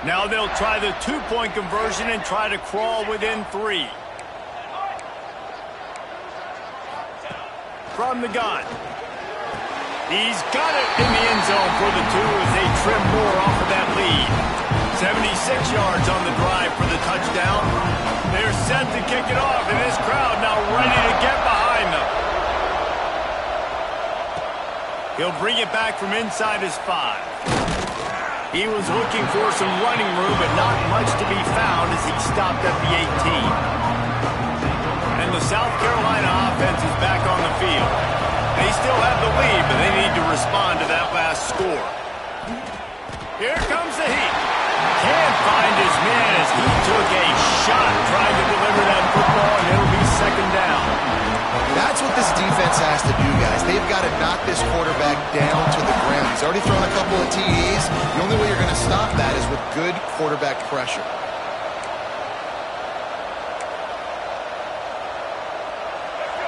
[SPEAKER 1] Now they'll try the 2-point conversion and try to crawl within 3. From the gun. He's got it in the end zone for the 2 as they trim more off of that lead. 76 yards on the drive for the touchdown. They're set to kick it off, and this crowd now ready to get behind them. He'll bring it back from inside his 5. He was looking for some running room, but not much to be found as he stopped at the 18. And the South Carolina offense is back on the field. They still have the lead, but they need to respond to that last score. Here comes the heat. Can't find his man as he took a shot trying to deliver that football, and it'll be 2nd down.
[SPEAKER 2] That's what this defense has to do, guys. They've got to knock this quarterback down to the ground. He's already thrown a couple of TDs. The only way you're going to stop that is with good quarterback pressure.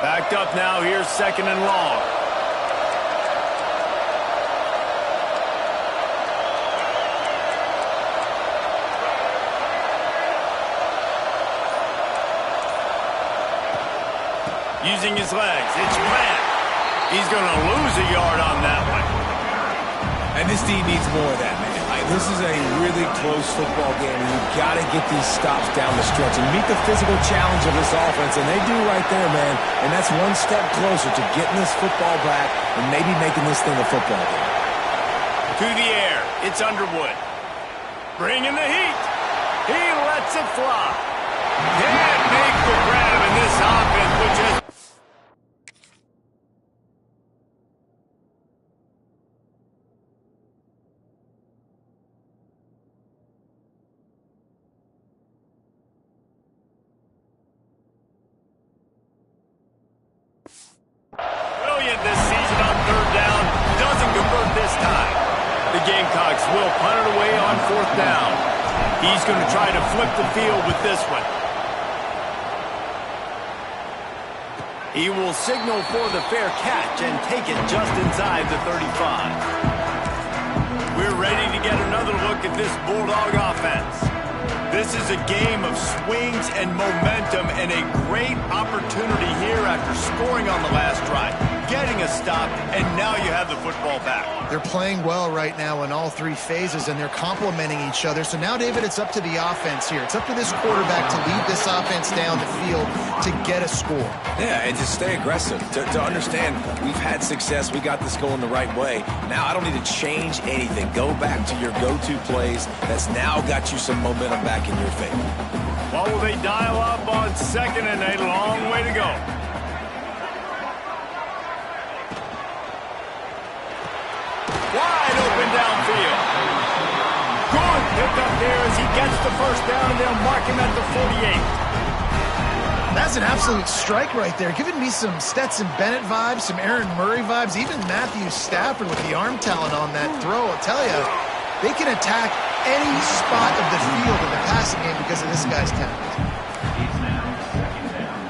[SPEAKER 1] Backed up now, here's 2nd and long. Using his legs, it's Grant. He's going to lose a yard on that one.
[SPEAKER 3] And this team needs more of that, man. This is a really close football game, and you've got to get these stops down the stretch and meet the physical challenge of this offense, and they do right there, man. And that's one step closer to getting this football back and maybe making this thing a football game.
[SPEAKER 1] To the air, it's Underwood. Bringing the heat. He lets it fly. Can't make the grab in this offense, which is... Brilliant this season on 3rd down. Doesn't convert this time. The Gamecocks will punt it away on 4th down. He's going to try to flip the field with this one. He will signal for the fair catch and take it just inside the 35. We're ready to get another look at this Bulldog offense. This is a game of swings and momentum and a great opportunity here after scoring on the last drive, getting a stop, and now you have the football back.
[SPEAKER 2] They're playing well right now in all 3 phases, and they're complementing each other. So now, David, it's up to the offense here. It's up to this quarterback to lead this offense down the field to get a score.
[SPEAKER 3] Yeah, and to stay aggressive, to understand we've had success, we got this going the right way. Now I don't need to change anything. Go back to your go-to plays. That's now got you some momentum back in your favor.
[SPEAKER 1] What will they dial up on 2nd and a long way to go? first down, and they'll mark him at the 48.
[SPEAKER 2] That's an absolute strike right there. Giving me some Stetson Bennett vibes, some Aaron Murray vibes, even Matthew Stafford with the arm talent on that throw. I'll tell you, they can attack any spot of the field in the passing game because of this guy's talent.
[SPEAKER 4] It's now second down.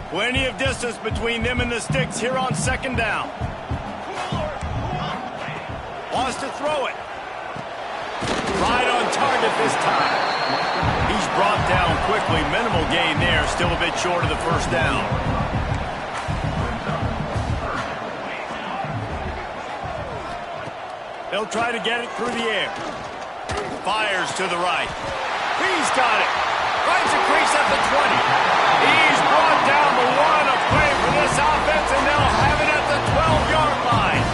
[SPEAKER 1] Plenty of distance between them and the sticks here on second down. Wants to throw it. Right on target this time. He's brought down quickly. Minimal gain there. Still a bit short of the first down. They'll try to get it through the air. Fires to the right. He's got it. Finds a crease at the 20. He's brought down the one. A play for this offense, and they'll have it at the 12-yard line.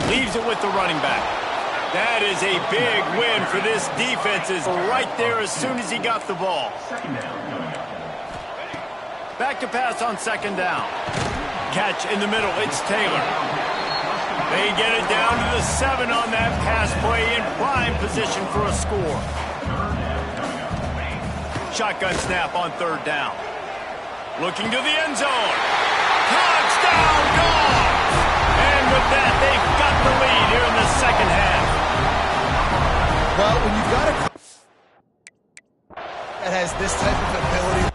[SPEAKER 1] Leaves it with the running back. That is a big win for this defense. Is right there as soon as he got the ball.
[SPEAKER 4] Second down coming up.
[SPEAKER 1] Back to pass on second down. Catch in the middle. It's Taylor. They get it down to the 7 on that pass play in prime position for a score. Shotgun snap on third down. Looking to the end zone. Touchdown, Dogs! And with that, they've got the lead here in the second half.
[SPEAKER 2] Well, when you've got a that has this type of ability,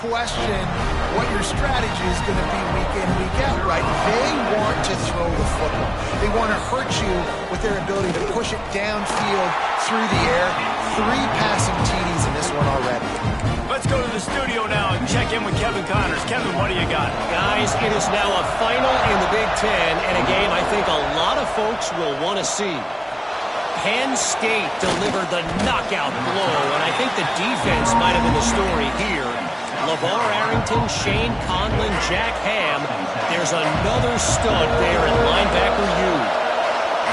[SPEAKER 2] question what your strategy is going to be week in, week out, right? They want to throw the football. They want to hurt you with their ability to push it downfield through the air. 3 passing TDs in this one already.
[SPEAKER 1] Let's go to the studio now and check in with Kevin Connors. Kevin, what do you got?
[SPEAKER 5] Guys, it is now a final in the Big Ten, and a game I think a lot of folks will want to see. Penn State delivered the knockout blow, and I think the defense might have been the story here. LeVar Arrington, Shane Conlon, Jack Ham. There's another stud there in linebacker U.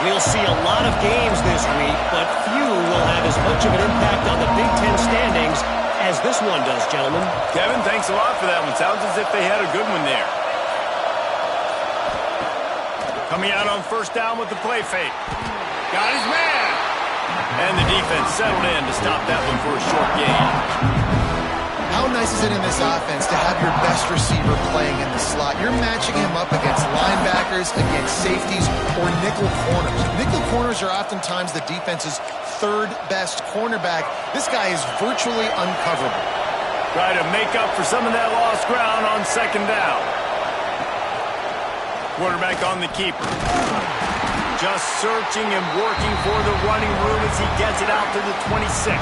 [SPEAKER 5] We'll see a lot of games this week, but few will have as much of an impact on the Big Ten standings as this one does, gentlemen.
[SPEAKER 1] Kevin, thanks a lot for that one. Sounds as if they had a good one there. Coming out on first down with the play fake. Got his man. And the defense settled in to stop that one for a short gain.
[SPEAKER 2] How nice is it in this offense to have your best receiver playing in the slot? You're matching him up against linebackers, against safeties, or nickel corners. Nickel corners are oftentimes the defense's 3rd best cornerback. This guy is virtually uncoverable.
[SPEAKER 1] Try to make up for some of that lost ground on second down. Quarterback on the keeper. Just searching and working for the running room as he gets it out to the 26.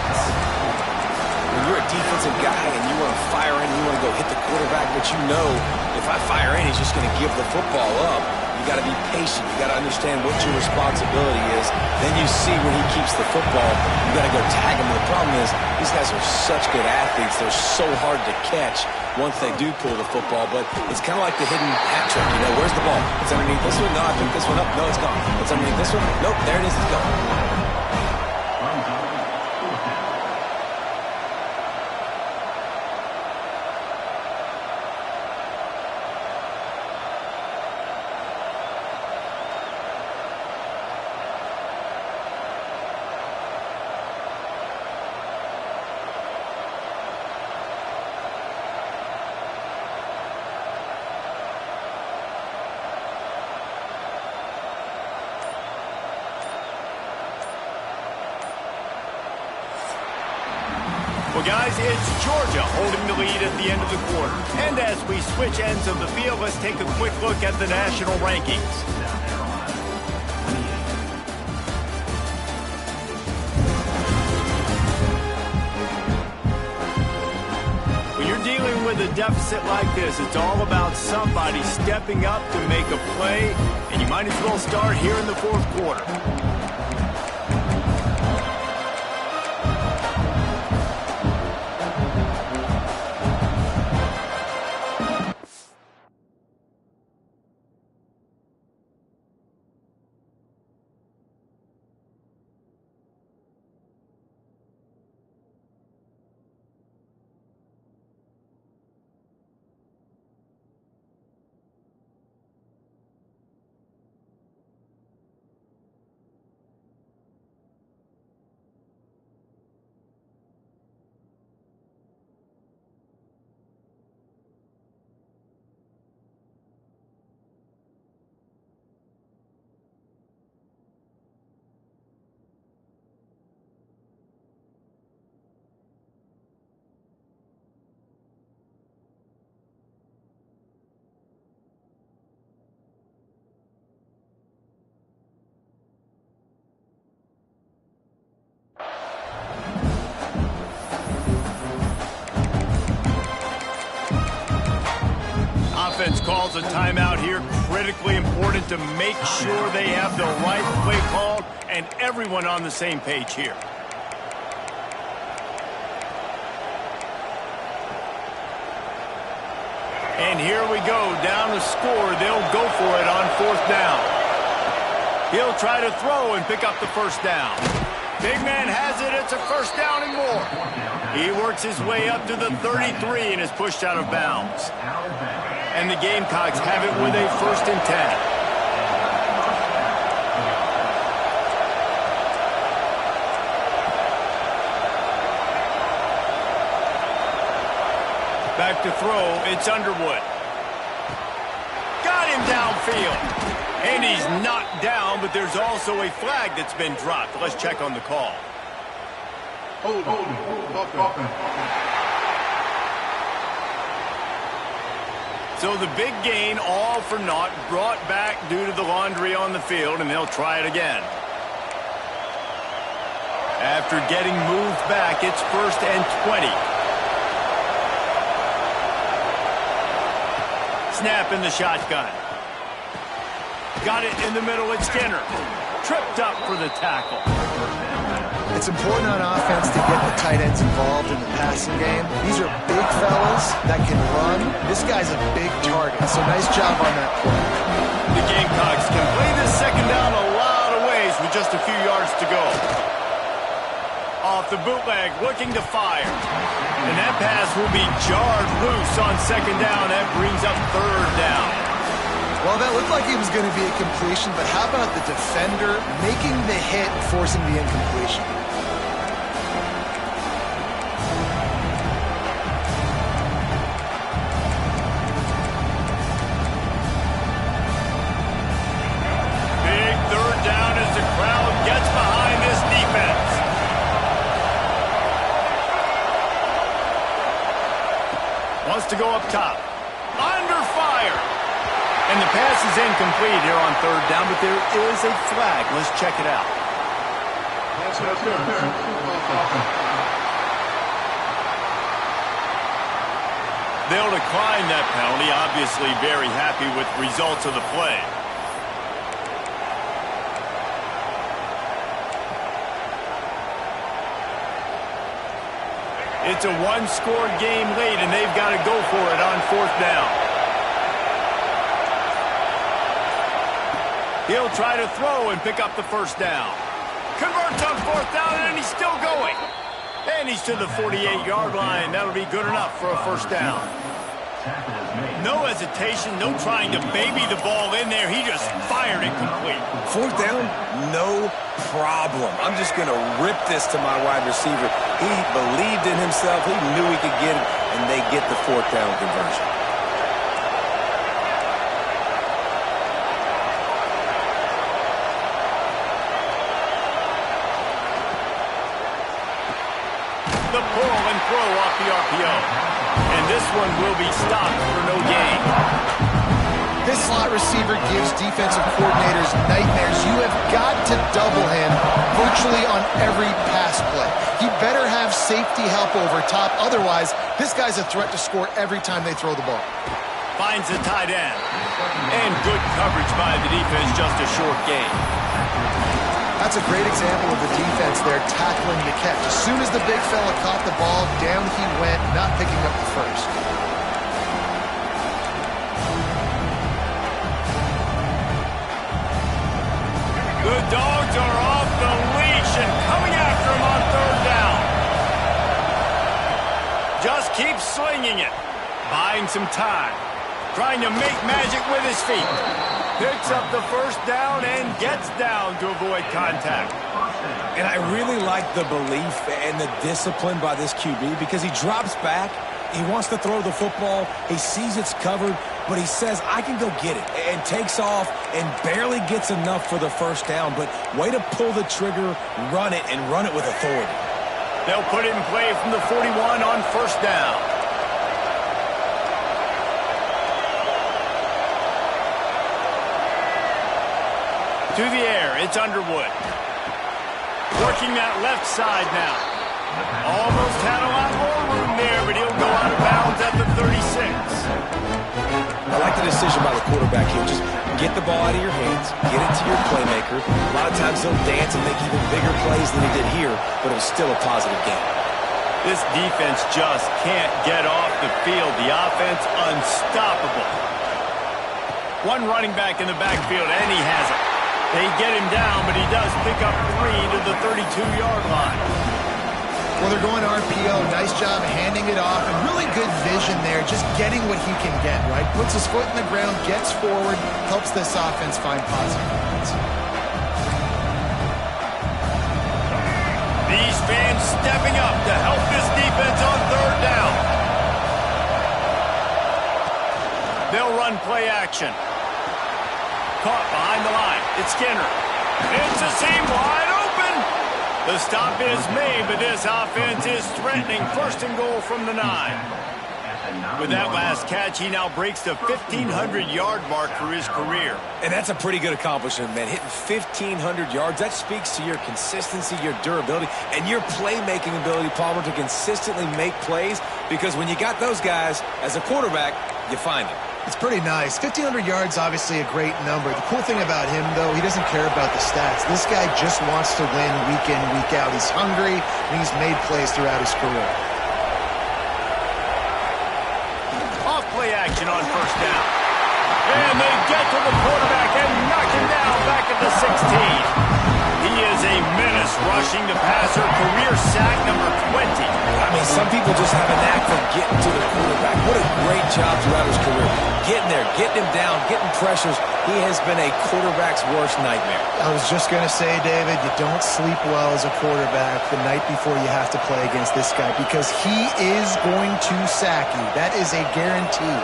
[SPEAKER 3] When you're a defensive guy and you want to fire in, you want to go hit the quarterback, but you know if I fire in, he's just going to give the football up. You got to be patient. You got to understand what your responsibility is. Then you see when he keeps the football, you got to go tag him. The problem is these guys are such good athletes. They're so hard to catch once they do pull the football, but it's kind of like the hidden hat trick. You know, where's the ball? It's underneath this one. No, I picked this one up. No, it's gone. It's underneath this one. Nope, there it is. It's gone.
[SPEAKER 1] Well, guys, it's Georgia holding the lead at the end of the quarter. And as we switch ends of the field, let's take a quick look at the national rankings. When you're dealing with a a deficit like this, it's all about somebody stepping up to make a play, and you might as well start here in the fourth quarter. Offense calls a timeout here. Critically important to make sure they have the right play called and everyone on the same page here. And here we go, down the score. They'll go for it on fourth down. He'll try to throw and pick up the first down. Big man has it. It's a first down and more. He works his way up to the 33 and is pushed out of bounds. And the Gamecocks have it with a 1st and 10. Back to throw, it's Underwood. Got him downfield. And he's knocked down, but there's also a flag that's been dropped. Let's check on the call.
[SPEAKER 6] Hold on.
[SPEAKER 1] So the big gain, all for naught, brought back due to the laundry on the field, and they'll try it again. After getting moved back, it's 1st and 20. Snap in the shotgun. Got it in the middle with Skinner. Tripped up for the tackle.
[SPEAKER 2] It's important on offense to get the tight ends involved in the passing game. These are big fellas that can run. This guy's a big target, so nice job on that play.
[SPEAKER 1] The Gamecocks can play this second down a lot of ways with just a few yards to go. Off the bootleg, looking to fire. And that pass will be jarred loose on second down. That brings up 3rd down.
[SPEAKER 2] Well, that looked like it was going to be a completion, but how about the defender making the hit, forcing the incompletion?
[SPEAKER 1] Big 3rd down as the crowd gets behind this defense. Wants to go up top. Under fire. And the pass is incomplete here on 3rd down, but there is a flag. Let's check it out. They'll decline that penalty, obviously very happy with the results of the play. It's a one-score game late, and they've got to go for it on 4th down. He'll try to throw and pick up the first down. Converts on 4th down, and he's still going. And he's to the 48-yard line. That'll be good enough for a first down. No hesitation, no trying to baby the ball in there. He just fired it complete.
[SPEAKER 3] 4th down, no problem. I'm just going to rip this to my wide receiver. He believed in himself. He knew he could get it, and they get the 4th down conversion.
[SPEAKER 1] The pull and throw off the RPO. And this one will be stopped for no gain.
[SPEAKER 2] This slot receiver gives defensive coordinators nightmares. You have got to double him virtually on every pass play. He better have have safety help over top. Otherwise, this guy's a threat to score every time they throw the ball.
[SPEAKER 1] Finds the tight end. And good coverage by the defense, just a short gain.
[SPEAKER 2] That's a great example of the defense there tackling the catch. As soon as the big fella caught the ball, down he went, not picking up the first.
[SPEAKER 1] The Dogs are off the leash and coming after him on third down. Just keeps slinging it. Buying some time. Trying to make magic with his feet. Picks up the first down and gets down to avoid contact.
[SPEAKER 3] And I really like the belief and the discipline by this QB because he drops back. He wants to throw the football. He sees it's covered, but he says, I can go get it, and takes off and barely gets enough for the first down. But way to pull the trigger, run it, and run it with authority.
[SPEAKER 1] They'll put it in play from the 41 on first down. To the air, it's Underwood. Working that left side now. Almost had a lot more room there, but he'll go out of bounds at the 36.
[SPEAKER 3] I like the decision by the quarterback here. Just get the ball out of your hands, get it to your playmaker. A lot of times he'll dance and make even bigger plays than he did here, but it was still a positive game.
[SPEAKER 1] This defense just can't get off the field. The offense unstoppable. One running back in the backfield, and he has it. They get him down, but he does pick up 3 to the 32-yard line.
[SPEAKER 2] Well, they're going RPO. Nice job handing it off, and really good vision there, just getting what he can get, right? Puts his foot in the ground, gets forward, helps this offense find positive points.
[SPEAKER 1] These fans stepping up to help this defense on third down. They'll run play action. Caught behind the line. It's Skinner. It's a seam wide open. The stop is made, but this offense is threatening first and goal from the 9. With that last catch, he now breaks the 1,500-yard mark for his career.
[SPEAKER 3] And that's a pretty good accomplishment, man. Hitting 1,500 yards, that speaks to your consistency, your durability, and your playmaking ability, Palmer, to consistently make plays, because when you got those guys, as a quarterback, you find them.
[SPEAKER 2] It's pretty nice. 1,500 yards, obviously a great number. The cool thing about him, though, he doesn't care about the stats. This guy just wants to win week in, week out. He's hungry, and he's made plays throughout his career.
[SPEAKER 1] Off play action on first down. And they get to the quarterback and knock him down back at the 16. He is a menace rushing the passer. Career sack number 20.
[SPEAKER 3] I mean, some people just have a knack for getting to the quarterback. What a great job throughout his career. Getting there, getting him down, getting pressures. He has been a quarterback's worst nightmare.
[SPEAKER 2] I was just going to say, David, you don't sleep well as a quarterback the night before you have to play against this guy because he is going to sack you. That is a guarantee.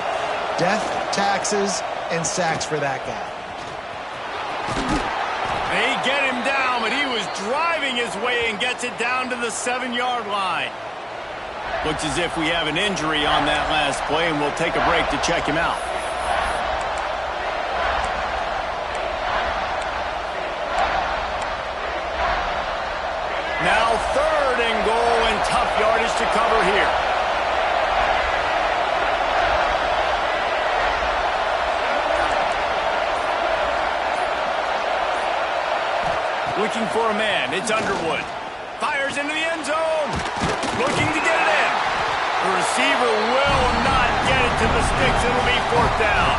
[SPEAKER 2] Death, taxes, and sacks for that guy.
[SPEAKER 1] They get him down, but he was driving his way and gets it down to the 7-yard line. Looks as if we have an injury on that last play, and we'll take a break to check him out. Now 3rd and goal, and tough yardage to cover here. Looking for a man. It's Underwood. Fires into the end zone. Looking to get it in. The receiver will not get it to the sticks. It'll be 4th down.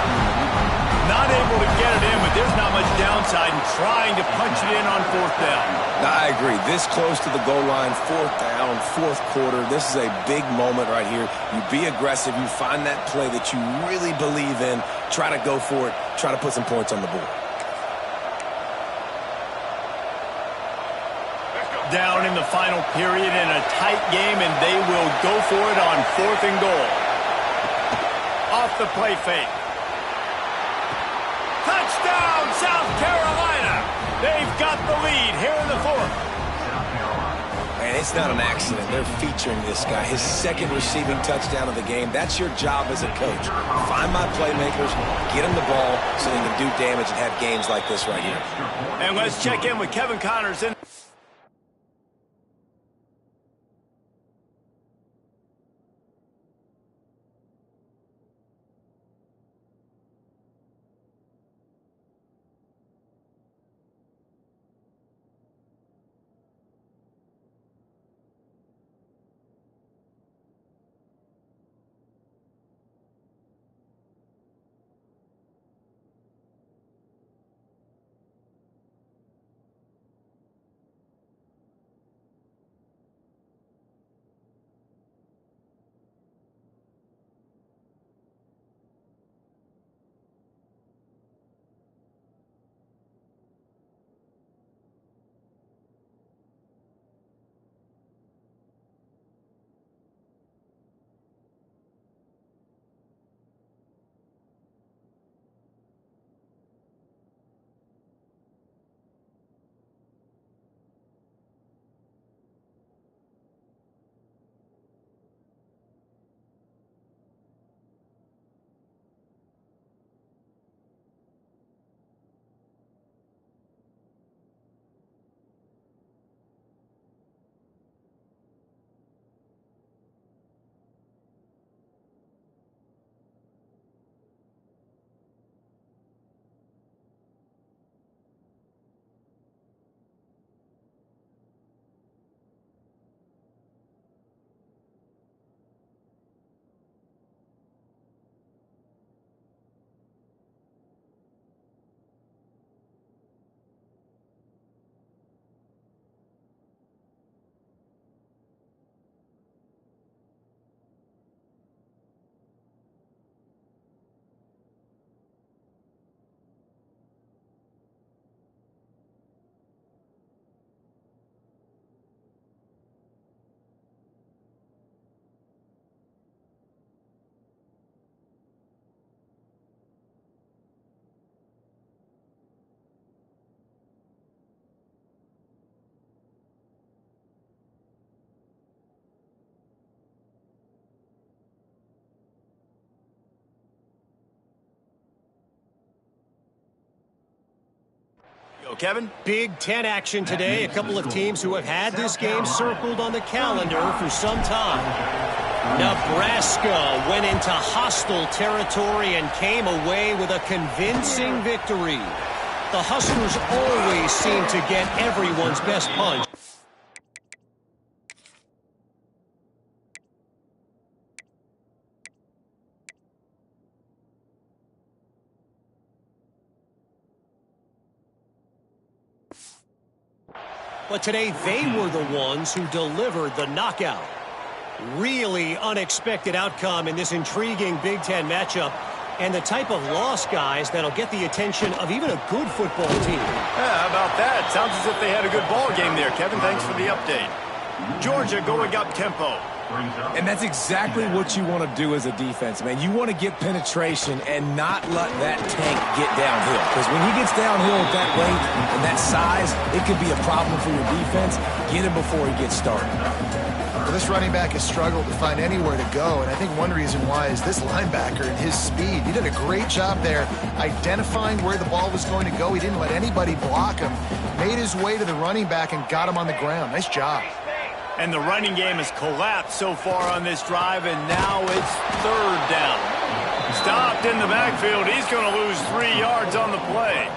[SPEAKER 1] Not able to get it in, but there's not much downside in trying to punch it in on 4th down.
[SPEAKER 3] I agree. This close to the goal line, 4th down, 4th quarter. This is a big moment right here. You be aggressive. You find that play that you really believe in. Try to go for it. Try to put some points on the board.
[SPEAKER 1] Down in the final period in a tight game, and they will go for it on 4th and goal. Off the play fake. Touchdown, South Carolina! They've got the lead here in the 4th.
[SPEAKER 3] And it's not an accident. They're featuring this guy. His 2nd receiving touchdown of the game. That's your job as a coach. Find my playmakers, get them the ball so they can do damage and have games like this right here.
[SPEAKER 1] And let's check in with Kevin Connors. Kevin?
[SPEAKER 5] Big Ten action today. A couple of teams who have had this game circled on the calendar for some time. Nebraska went into hostile territory and came away with a convincing victory. The Huskers always seem to get everyone's best punch. But today, they were the ones who delivered the knockout. Really unexpected outcome in this intriguing Big Ten matchup. And the type of loss, guys, that'll get the attention of even a good football team.
[SPEAKER 1] Yeah, how about that? Sounds as if they had a good ball game there, Kevin. Thanks for the update. Georgia going up tempo.
[SPEAKER 3] And that's exactly what you want to do as a defense, man. You want to get penetration and not let that tank get downhill. Because when he gets downhill at that length and that size, it could be a problem for your defense. Get him before he gets started.
[SPEAKER 2] Well, this running back has struggled to find anywhere to go, and I think one reason why is this linebacker and his speed. He did a great job there identifying where the ball was going to go. He didn't let anybody block him. Made his way to the running back and got him on the ground. Nice job.
[SPEAKER 1] And the running game has collapsed so far on this drive, and now it's third down. Stopped in the backfield. He's going to lose 3 yards on the play.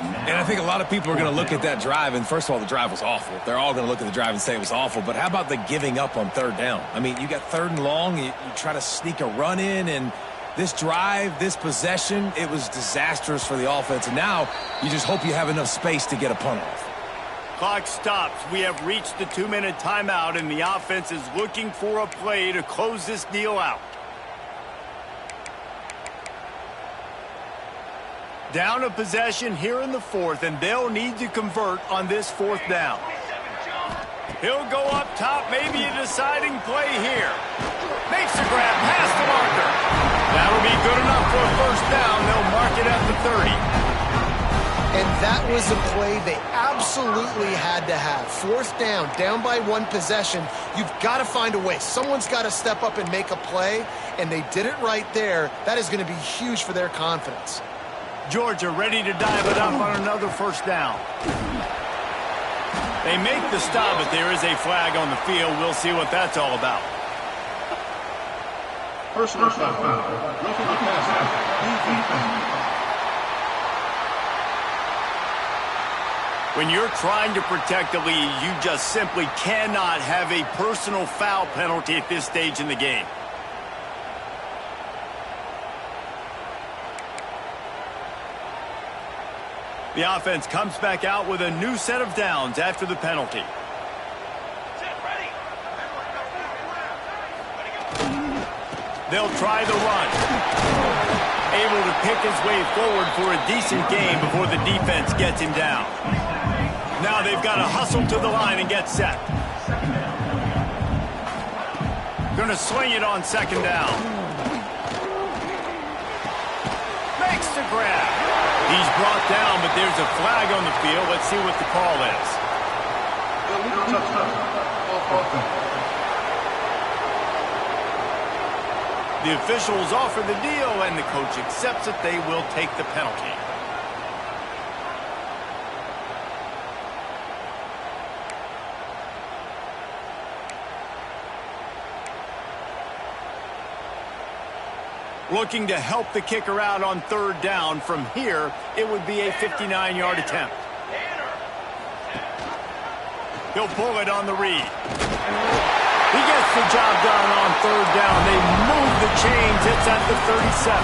[SPEAKER 3] And I think a lot of people are going to look at that drive, and first of all, the drive was awful. They're all going to look at the drive and say it was awful, but how about the giving up on third down? I mean, you got third and long, you try to sneak a run in, and this drive, this possession, it was disastrous for the offense, and now you just hope you have enough space to get a punt off.
[SPEAKER 1] Clock stops. We have reached the 2-minute timeout, and the offense is looking for a play to close this deal out. Down a possession here in the fourth, and they'll need to convert on this fourth down. He'll go up top, maybe a deciding play here. Makes the grab past the marker. That'll be good enough for a first down. They'll mark it at the 30.
[SPEAKER 2] And that was a play they absolutely had to have. Fourth down by one possession. You've got to find a way. Someone's got to step up and make a play, and they did it right there. That is going to be huge for their confidence.
[SPEAKER 1] Georgia ready to dive it up on another first down. They make the stop, but there is a flag on the field. We'll see what that's all about.
[SPEAKER 6] Personal foul. Roughing the passer.
[SPEAKER 1] When you're trying to protect the lead, you just simply cannot have a personal foul penalty at this stage in the game. The offense comes back out with a new set of downs after the penalty. They'll try the run. Able to pick his way forward for a decent gain before the defense gets him down. Now they've got to hustle to the line and get set. Going to swing it on second down. Makes the grab. He's brought down, but there's a flag on the field. Let's see what the call is. The officials offer the deal, and the coach accepts it. They will take the penalty. Looking to help the kicker out on third down. From here, it would be a 59-yard attempt. He'll pull it on the read. He gets the job done on third down. They move the chains. It's at the 37.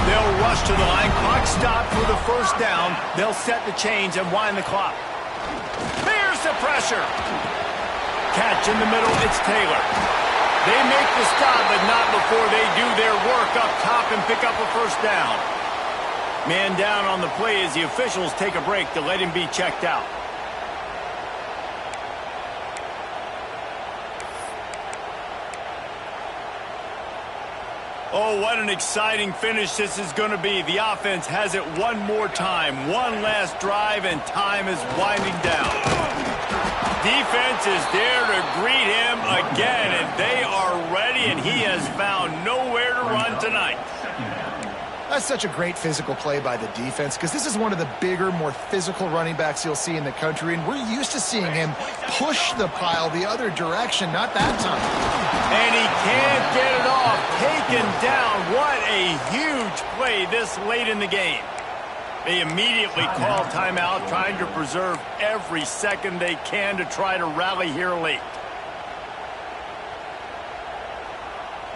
[SPEAKER 1] They'll rush to the line. Clock stopped for the first down. They'll set the chains and wind the clock. There's the pressure. Catch in the middle. It's Taylor. They make the stop, but not before they do their work up top and pick up a first down. Man down on the play as the officials take a break to let him be checked out. Oh, what an exciting finish this is going to be. The offense has it one more time. One last drive, and time is winding down. Defense is there to greet him again, and they are ready, and he has found nowhere to run tonight.
[SPEAKER 2] That's such a great physical play by the defense because this is one of the bigger, more physical running backs you'll see in the country, and we're used to seeing him push the pile the other direction, not that time.
[SPEAKER 1] And he can't get it off. Taken down. What a huge play this late in the game. They immediately call timeout, trying to preserve every second they can to try to rally here late.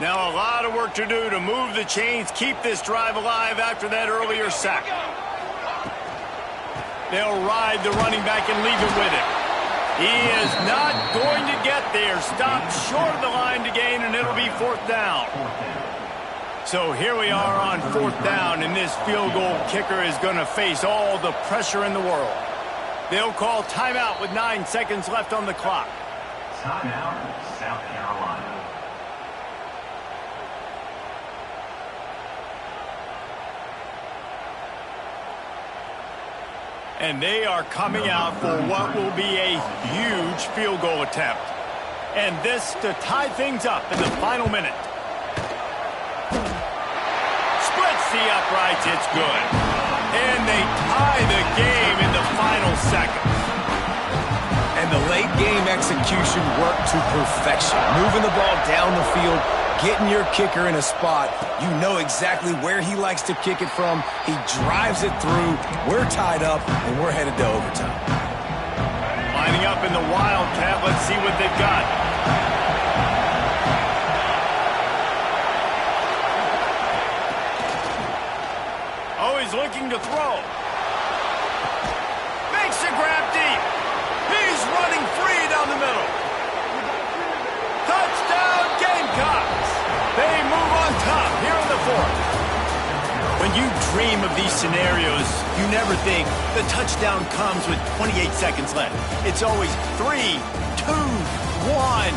[SPEAKER 1] Now a lot of work to do to move the chains, keep this drive alive after that earlier sack. They'll ride the running back and leave it with him. He is not going to get there. Stopped short of the line to gain, and it'll be 4th down. So here we are on 4th down, and this field goal kicker is going to face all the pressure in the world. They'll call timeout with 9 seconds left on the clock.
[SPEAKER 4] Timeout, South Carolina.
[SPEAKER 1] And they are coming out for what will be a huge field goal attempt. And this to tie things up in the final minute. Splits the uprights, it's good. And they tie the game in the final seconds.
[SPEAKER 3] And the late game execution worked to perfection. Moving the ball down the field, getting your kicker in a spot. You know exactly where he likes to kick it from. He drives it through. We're tied up, and we're headed to overtime.
[SPEAKER 1] Lining up in the Wildcat. Let's see what they've got. Oh, he's looking to throw. Makes the grab deep. He's running free down the middle. Touchdown, Gamecocks. They move on top here in the 4th. When you dream of these scenarios, you never think the touchdown comes with 28 seconds left. It's always 3, 2, 1,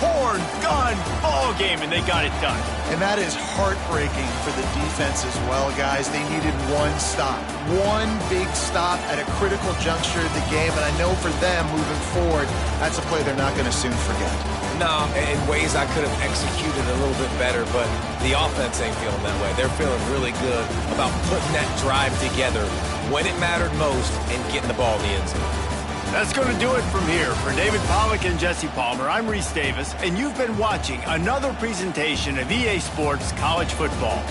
[SPEAKER 1] horn, gun, ball game, and they got it done.
[SPEAKER 2] And that is heartbreaking for the defense as well, guys. They needed one stop. One big stop at a critical juncture of the game, and I know for them moving forward, that's a play they're not going to soon forget.
[SPEAKER 3] No, in ways I could have executed a little bit better, but the offense ain't feeling that way. They're feeling really good about putting that drive together when it mattered most and getting the ball in the end zone.
[SPEAKER 1] That's going to do it from here. For David Pollack and Jesse Palmer, I'm Reese Davis, and you've been watching another presentation of EA Sports College Football.